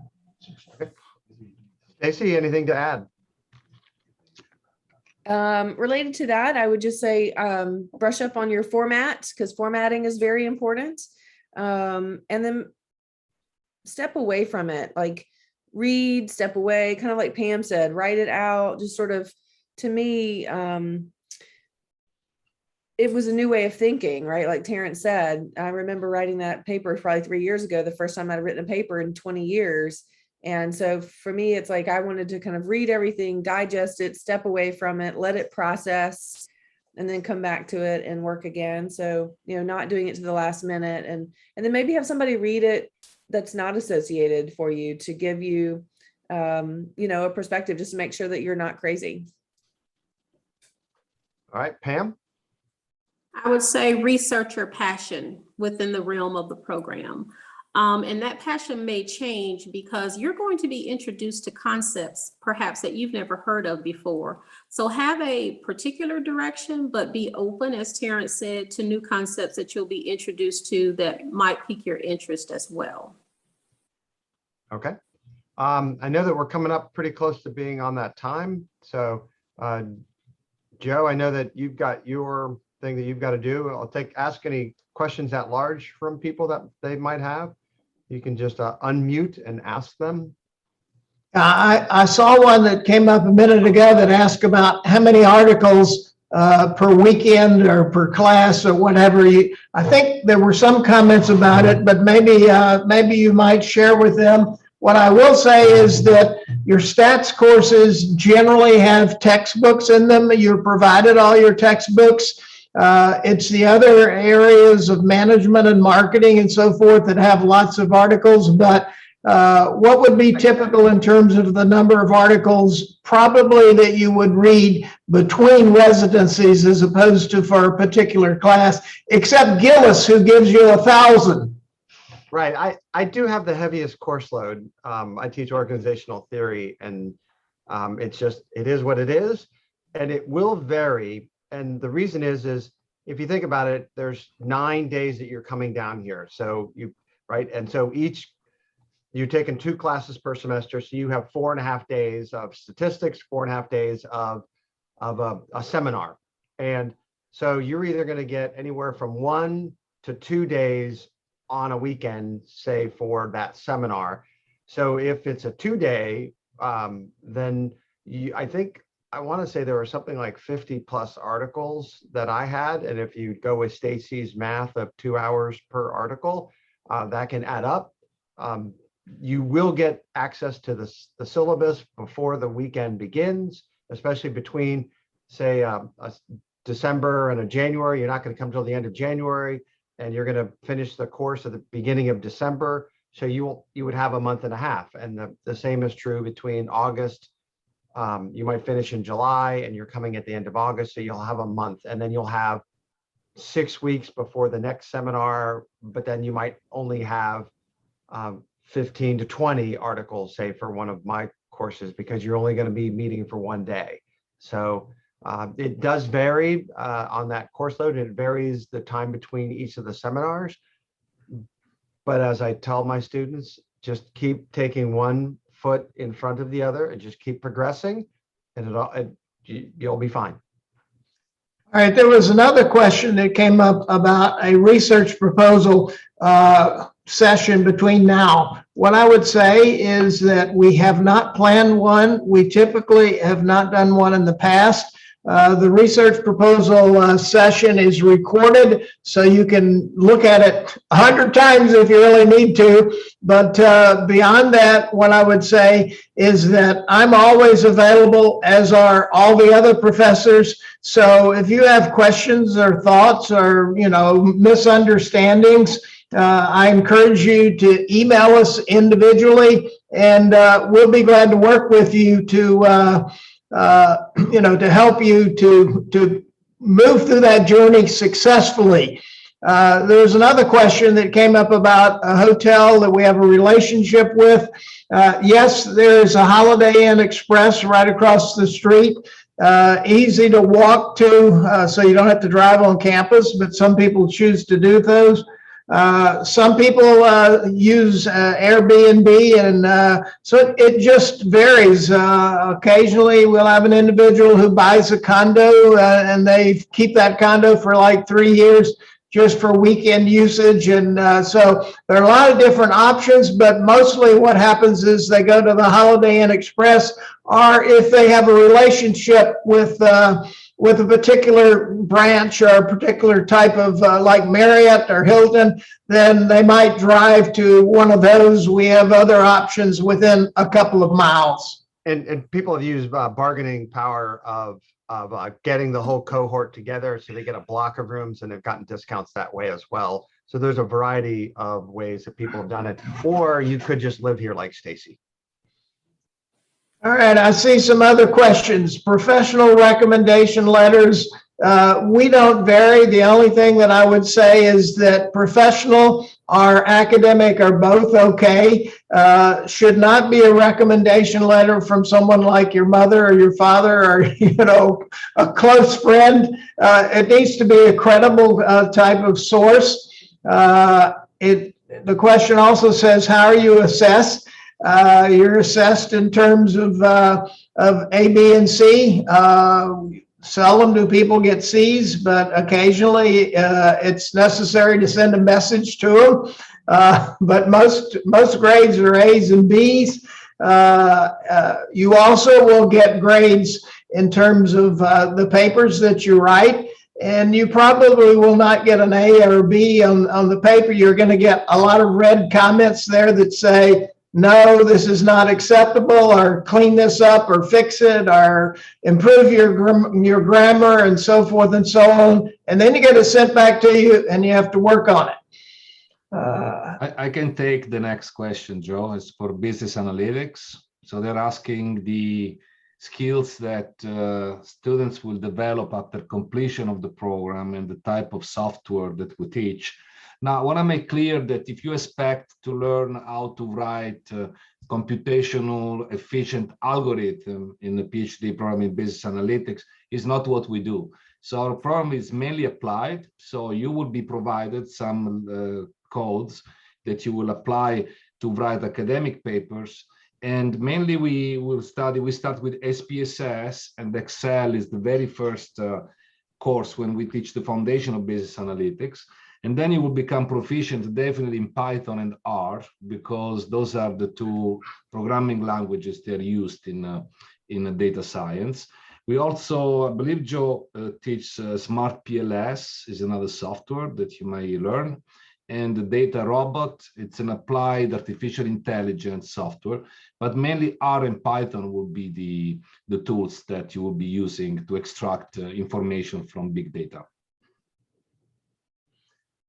Stacey, anything to add?
Related to that, I would just say brush up on your format, because formatting is very important. And then step away from it, like read, step away, kind of like Pam said, write it out. Just sort of, to me, it was a new way of thinking, right? Like Terrence said, I remember writing that paper probably 3 years ago, the first time I'd written a paper in 20 years. And so for me, it's like I wanted to kind of read everything, digest it, step away from it, let it process, and then come back to it and work again. So, not doing it to the last minute, and then maybe have somebody read it that's not associated for you, to give you, a perspective, just to make sure that you're not crazy.
All right, Pam?
I would say research your passion within the realm of the program. And that passion may change because you're going to be introduced to concepts perhaps that you've never heard of before. So have a particular direction, but be open, as Terrence said, to new concepts that you'll be introduced to that might pique your interest as well.
Okay. I know that we're coming up pretty close to being on that time. So Joe, I know that you've got your thing that you've got to do. I'll ask any questions at large from people that they might have. You can just unmute and ask them.
I saw one that came up a minute ago that asked about how many articles per weekend or per class or whatever. I think there were some comments about it, but maybe you might share with them. What I will say is that your stats courses generally have textbooks in them. You're provided all your textbooks. It's the other areas of management and marketing and so forth that have lots of articles, but what would be typical in terms of the number of articles probably that you would read between residencies as opposed to for a particular class, except Gillis, who gives you 1,000.
Right. I do have the heaviest course load. I teach organizational theory, and it is what it is, and it will vary. And the reason is if you think about it, there's 9 days that you're coming down here. So right. And so you're taking 2 classes per semester. So you have 4.5 days of statistics, 4.5 days of of a seminar. And so you're either going to get anywhere from 1 to 2 days on a weekend, say for that seminar. So if it's a 2-day, then I think I want to say there were something like 50 plus articles that I had. And if you go with Stacy's math of 2 hours per article, that can add up. You will get access to the syllabus before the weekend begins, especially between, say, a December and a January. You're not going to come till the end of January, and you're going to finish the course at the beginning of December. So you would have a month and a half. And the same is true between August. You might finish in July and you're coming at the end of August. So you'll have a month, and then you'll have 6 weeks before the next seminar, but then you might only have 15 to 20 articles, say, for one of my courses, because you're only going to be meeting for 1 day. So it does vary on that course load, and it varies the time between each of the seminars. But as I tell my students, just keep taking one foot in front of the other and just keep progressing, and you'll be fine.
All right, there was another question that came up about a research proposal session between now. What I would say is that we have not planned one. We typically have not done one in the past. The research proposal session is recorded, so you can look at it 100 times if you really need to. But beyond that, what I would say is that I'm always available, as are all the other professors. So if you have questions or thoughts or, misunderstandings, I encourage you to email us individually, and we'll be glad to work with you to help you to move through that journey successfully. There's another question that came up about a hotel that we have a relationship with. Yes, there's a Holiday Inn Express right across the street. Easy to walk to, so you don't have to drive on campus, but some people choose to do those. Some people use Airbnb, and so it just varies. Occasionally we'll have an individual who buys a condo and they keep that condo for like 3 years just for weekend usage. And so there are a lot of different options, but mostly what happens is they go to the Holiday Inn Express, or if they have a relationship with a particular branch or a particular type of like Marriott or Hilton, then they might drive to one of those. We have other options within a couple of miles.
And people have used bargaining power of getting the whole cohort together, so they get a block of rooms, and they've gotten discounts that way as well. So there's a variety of ways that people have done it, or you could just live here like Stacy.
All right, I see some other questions. Professional recommendation letters. We don't vary. The only thing that I would say is that professional or academic are both okay. Should not be a recommendation letter from someone like your mother or your father or, a close friend. It needs to be a credible type of source. The question also says, how are you assessed? You're assessed in terms of A, B, and C. Seldom do people get C's, but occasionally it's necessary to send a message to them. But most grades are A's and B's. You also will get grades in terms of the papers that you write. And you probably will not get an A or a B on the paper. You're going to get a lot of red comments there that say, no, this is not acceptable, or clean this up, or fix it, or improve your grammar, and so forth and so on. And then you get it sent back to you, and you have to work on it.
I can take the next question, Joe. It's for business analytics. So they're asking the skills that students will develop after completion of the program and the type of software that we teach. Now, I want to make clear that if you expect to learn how to write computational efficient algorithm in the PhD program in business analytics, is not what we do. So our program is mainly applied. So you will be provided some codes that you will apply to write academic papers. And mainly we start with SPSS, and Excel is the very first course when we teach the foundation of business analytics. And then you will become proficient definitely in Python and R, because those are the two programming languages that are used in data science. We also, I believe Joe teaches Smart PLS is another software that you may learn. And the Data Robot, it's an applied artificial intelligence software, but mainly R and Python will be the tools that you will be using to extract information from big data.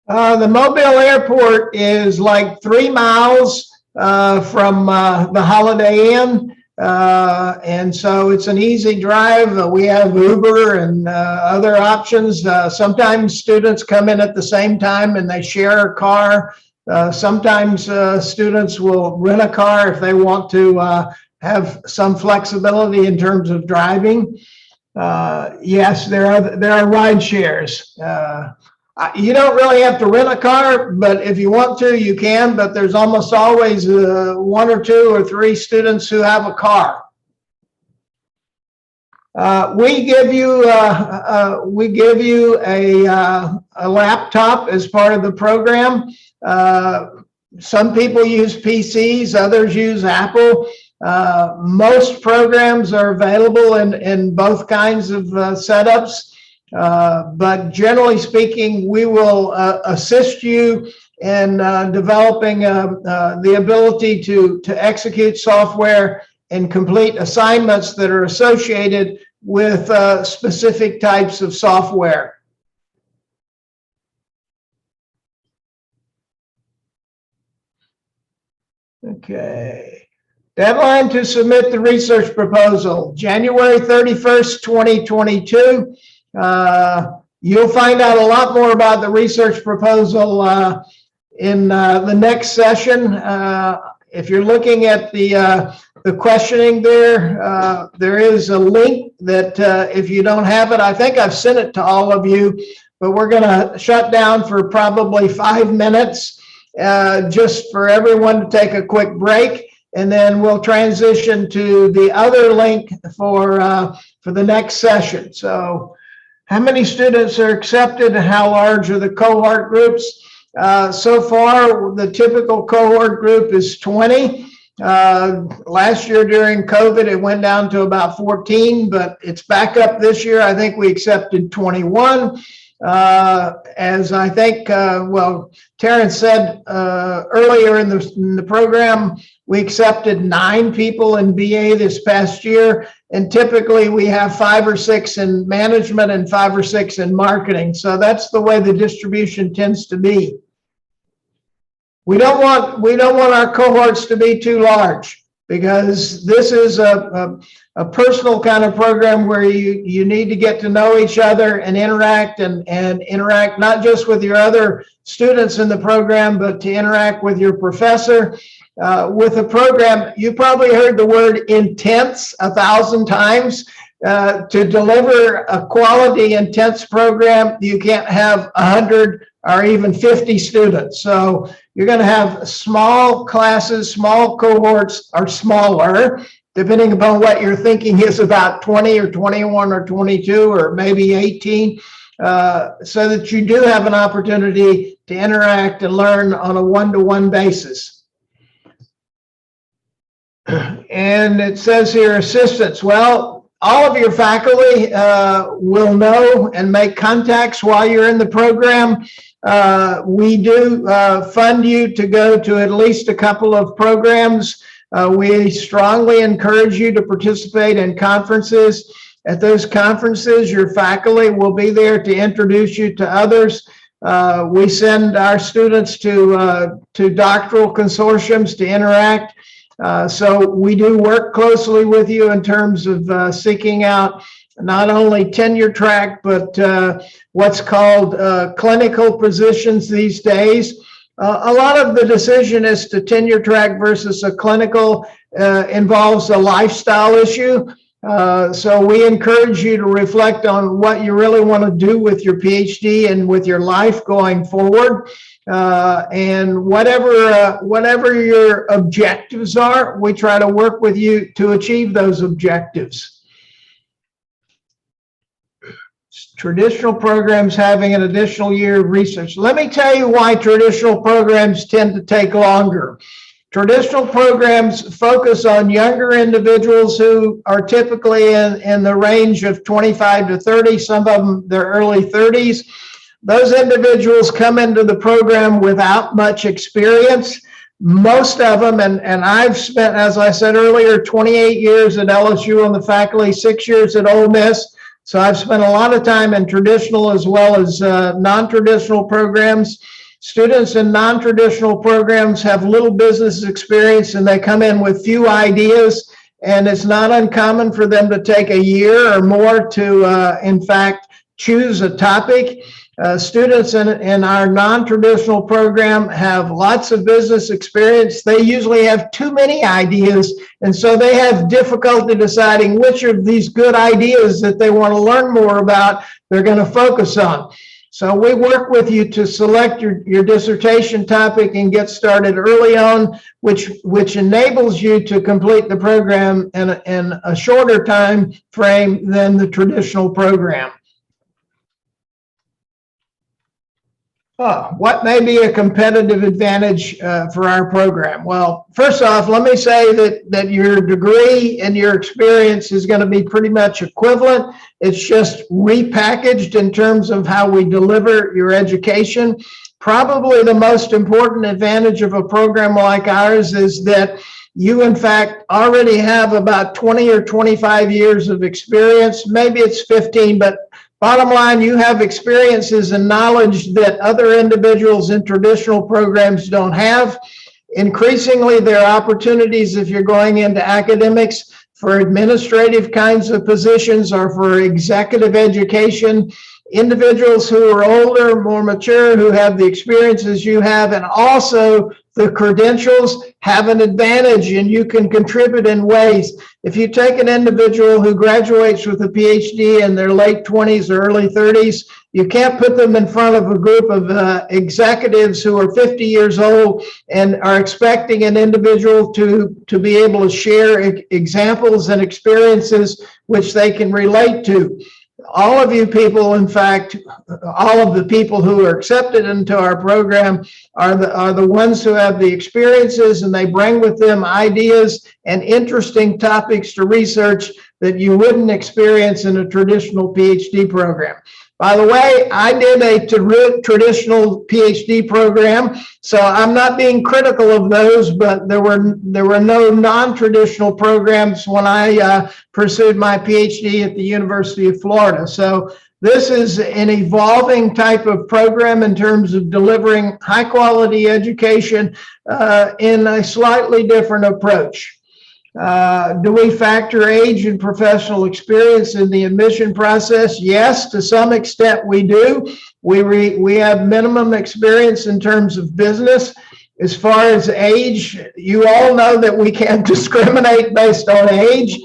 The Mobile Airport is like 3 miles from the Holiday Inn. And so it's an easy drive. We have Uber and other options. Sometimes students come in at the same time and they share a car. Sometimes students will rent a car if they want to have some flexibility in terms of driving. Yes, there are ride shares. You don't really have to rent a car, but if you want to, you can. But there's almost always 1 or 2 or 3 students who have a car. We give you a laptop as part of the program. Some people use PCs, others use Apple. Most programs are available in both kinds of setups. But generally speaking, we will assist you in developing the ability to execute software and complete assignments that are associated with specific types of software. Okay. Deadline to submit the research proposal, January 31st, 2022. You'll find out a lot more about the research proposal in the next session. If you're looking at the questioning there is a link that if you don't have it, I think I've sent it to all of you, but we're going to shut down for probably 5 minutes just for everyone to take a quick break, and then we'll transition to the other link for the next session. So how many students are accepted and how large are the cohort groups? So far, the typical cohort group is 20. Last year during COVID, it went down to about 14, but it's back up this year. I think we accepted 21. As I think, well, Terrence said earlier in the program, we accepted 9 people in BA this past year. And typically we have 5 or 6 in management and 5 or 6 in marketing. So that's the way the distribution tends to be. We don't want our cohorts to be too large, because this is a personal kind of program where you need to get to know each other and interact not just with your other students in the program, but to interact with your professor. With a program, you probably heard the word intense 1,000 times. To deliver a quality intense program, you can't have 100 or even 50 students. So you're going to have small classes, small cohorts, or smaller, depending upon what your thinking is about 20 or 21 or 22 or maybe 18, so that you do have an opportunity to interact and learn on a one-to-one basis. And it says here, assistants. Well, all of your faculty will know and make contacts while you're in the program. We do fund you to go to at least a couple of programs. We strongly encourage you to participate in conferences. At those conferences, your faculty will be there to introduce you to others. We send our students to doctoral consortiums to interact. So we do work closely with you in terms of seeking out not only tenure track, but what's called clinical positions these days. A lot of the decision as to tenure track versus a clinical involves a lifestyle issue. So we encourage you to reflect on what you really want to do with your PhD and with your life going forward. And whatever your objectives are, we try to work with you to achieve those objectives. Traditional programs having an additional year of research. Let me tell you why traditional programs tend to take longer. Traditional programs focus on younger individuals who are typically in the range of 25 to 30, some of them their early 30s. Those individuals come into the program without much experience. Most of them, and I've spent, as I said earlier, 28 years at LSU on the faculty, 6 years at Ole Miss. So I've spent a lot of time in traditional as well as non-traditional programs. Students in non-traditional programs have little business experience and they come in with few ideas, and it's not uncommon for them to take a year or more to, in fact, choose a topic. Students in our non-traditional program have lots of business experience. They usually have too many ideas, and so they have difficulty deciding which of these good ideas that they want to learn more about they're going to focus on. So we work with you to select your dissertation topic and get started early on, which enables you to complete the program in a shorter time frame than the traditional program. What may be a competitive advantage for our program? Well, first off, let me say that your degree and your experience is going to be pretty much equivalent. It's just repackaged in terms of how we deliver your education. Probably the most important advantage of a program like ours is that you, in fact, already have about 20 or 25 years of experience. Maybe it's 15, but bottom line, you have experiences and knowledge that other individuals in traditional programs don't have. Increasingly, there are opportunities if you're going into academics for administrative kinds of positions or for executive education. Individuals who are older, more mature, who have the experiences you have, and also the credentials have an advantage, and you can contribute in ways. If you take an individual who graduates with a PhD in their late 20s or early 30s, you can't put them in front of a group of executives who are 50 years old and are expecting an individual to be able to share examples and experiences which they can relate to. All of you people, in fact, all of the people who are accepted into our program are the ones who have the experiences, and they bring with them ideas and interesting topics to research that you wouldn't experience in a traditional PhD program. By the way, I did a traditional PhD program, so I'm not being critical of those, but there were no non-traditional programs when I pursued my PhD at the University of Florida. So this is an evolving type of program in terms of delivering high quality education in a slightly different approach. Do we factor age and professional experience in the admission process? Yes, to some extent we do. We have minimum experience in terms of business. As far as age, you all know that we can't discriminate based on age.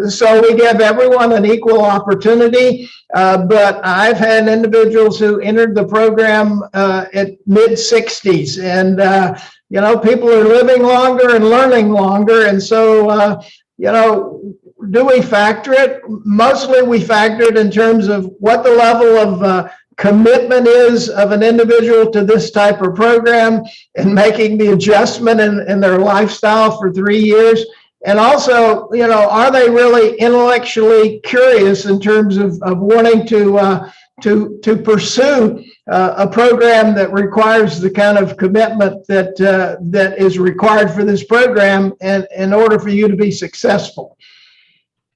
So we give everyone an equal opportunity. But I've had individuals who entered the program at mid-60s, and you know, people are living longer and learning longer. And so, you know, do we factor it? Mostly we factor it in terms of what the level of commitment is of an individual to this type of program and making the adjustment in their lifestyle for 3 years. And also, you know, are they really intellectually curious in terms of wanting to pursue a program that requires the kind of commitment that is required for this program and in order for you to be successful.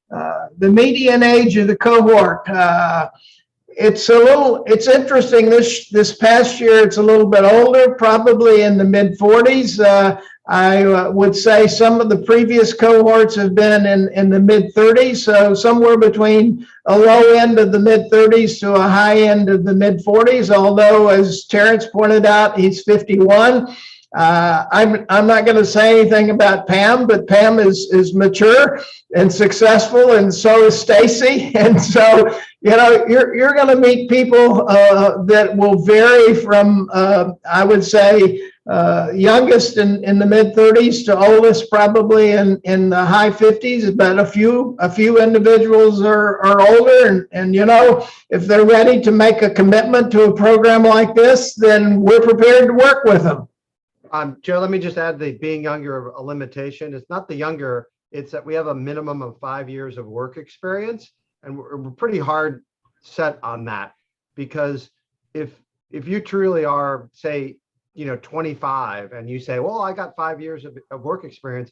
The median age of the cohort, it's interesting. This past year, it's a little bit older, probably in the mid-40s. I would say some of the previous cohorts have been in the mid-30s, so somewhere between a low end of the mid-30s to a high end of the mid-40s, although, as Terrence pointed out, he's 51. I'm not going to say anything about Pam, but Pam is mature and successful, and so is Stacy. And so, you're going to meet people that will vary from, I would say, youngest in the mid 30s to oldest probably in the high 50s, but a few individuals are older, and if they're ready to make a commitment to a program like this, then we're prepared to work with them.
Joe, let me just add the being younger a limitation. It's not the younger, it's that we have a minimum of 5 years of work experience, and we're pretty hard set on that, because if you truly are, say, 25, and you say, well, I got 5 years of work experience,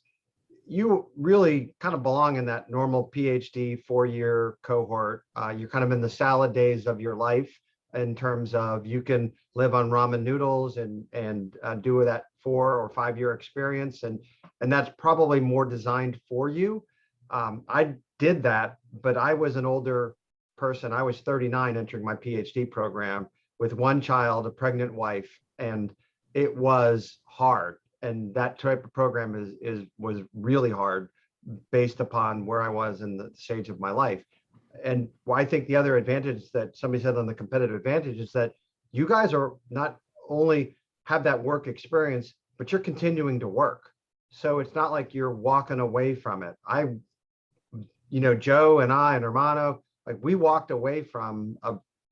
you really kind of belong in that normal PhD 4-year cohort. You're kind of in the salad days of your life, in terms of you can live on ramen noodles and do that 4 or 5 year experience, and that's probably more designed for you. I did that, but I was an older person. I was 39 entering my PhD program with 1 child, a pregnant wife, and it was hard. And that type of program was really hard based upon where I was in the stage of my life. And I think the other advantage that somebody said on the competitive advantage is that you guys are not only have that work experience, but you're continuing to work. So it's not like you're walking away from it. Joe and I and Hermano, like, we walked away from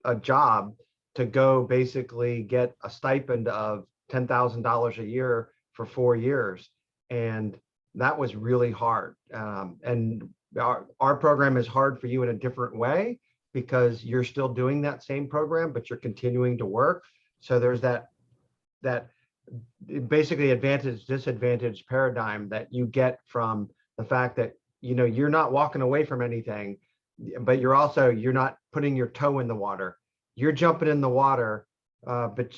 a job to go basically get a stipend of $10,000 a year for 4 years. And that was really hard. And our program is hard for you in a different way, because you're still doing that same program, but you're continuing to work. So there's that basically advantage disadvantage paradigm that you get from the fact that you're not walking away from anything, but you're not putting your toe in the water. You're jumping in the water, but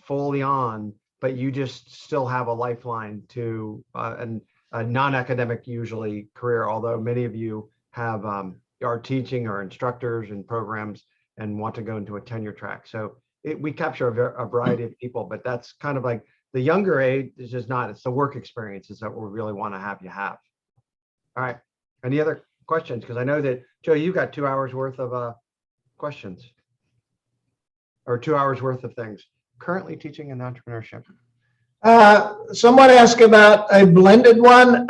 fully on, but you just still have a lifeline to a non-academic usually career, although many of you have are teaching or instructors in programs and want to go into a tenure track. So we capture a variety of people, but that's kind of like the younger age is just not, it's the work experiences that we really want to have you have. All right, any other questions? Because I know that, Joe, you got 2 hours worth of questions, or 2 hours worth of things. Currently teaching in entrepreneurship.
Someone asked about a blended one.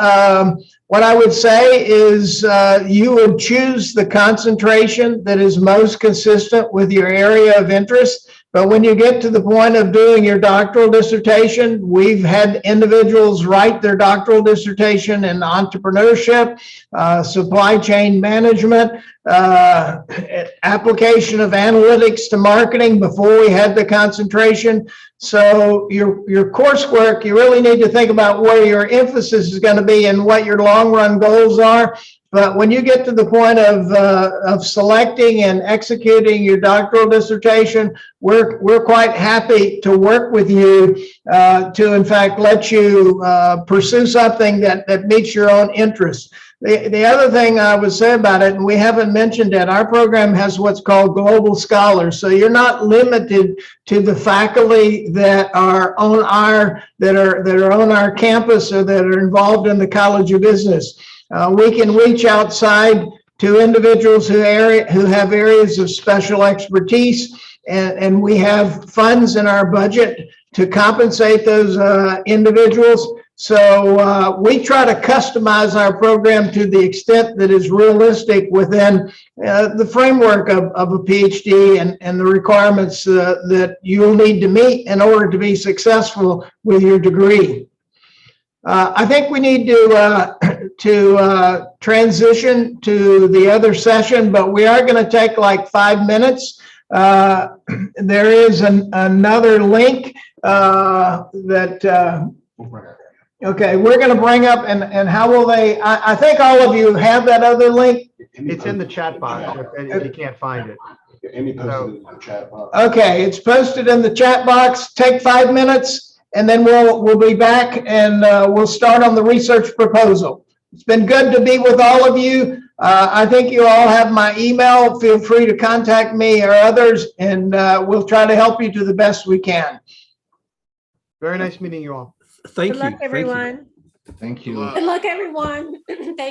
What I would say is you would choose the concentration that is most consistent with your area of interest. But when you get to the point of doing your doctoral dissertation, we've had individuals write their doctoral dissertation in entrepreneurship, supply chain management, application of analytics to marketing before we had the concentration. So your coursework, you really need to think about where your emphasis is going to be and what your long run goals are. But when you get to the point of selecting and executing your doctoral dissertation, we're quite happy to work with you to, in fact, let you pursue something that meets your own interests. The other thing I would say about it, and we haven't mentioned it, our program has what's called global scholars. So you're not limited to the faculty that are on our campus or that are involved in the College of Business. We can reach outside to individuals who have areas of special expertise, and we have funds in our budget to compensate those individuals. So we try to customize our program to the extent that is realistic within the framework of a PhD and the requirements that you'll need to meet in order to be successful with your degree. I think we need to transition to the other session, but we are going to take like 5 minutes. There is another link that okay, we're going to bring up, and how will they, I think all of you have that other link.
It's in the chat box if you can't find it.
Amy posted it in the chat box.
Okay, it's posted in the chat box. Take 5 minutes, and then we'll be back, and we'll start on the research proposal. It's been good to be with all of you. I think you all have my email. Feel free to contact me or others, and we'll try to help you to the best we can.
Very nice meeting you all.
Thank
Good
you.
luck,
Thank you.
everyone.
Thank you.
Good luck.
Good luck, everyone. Thank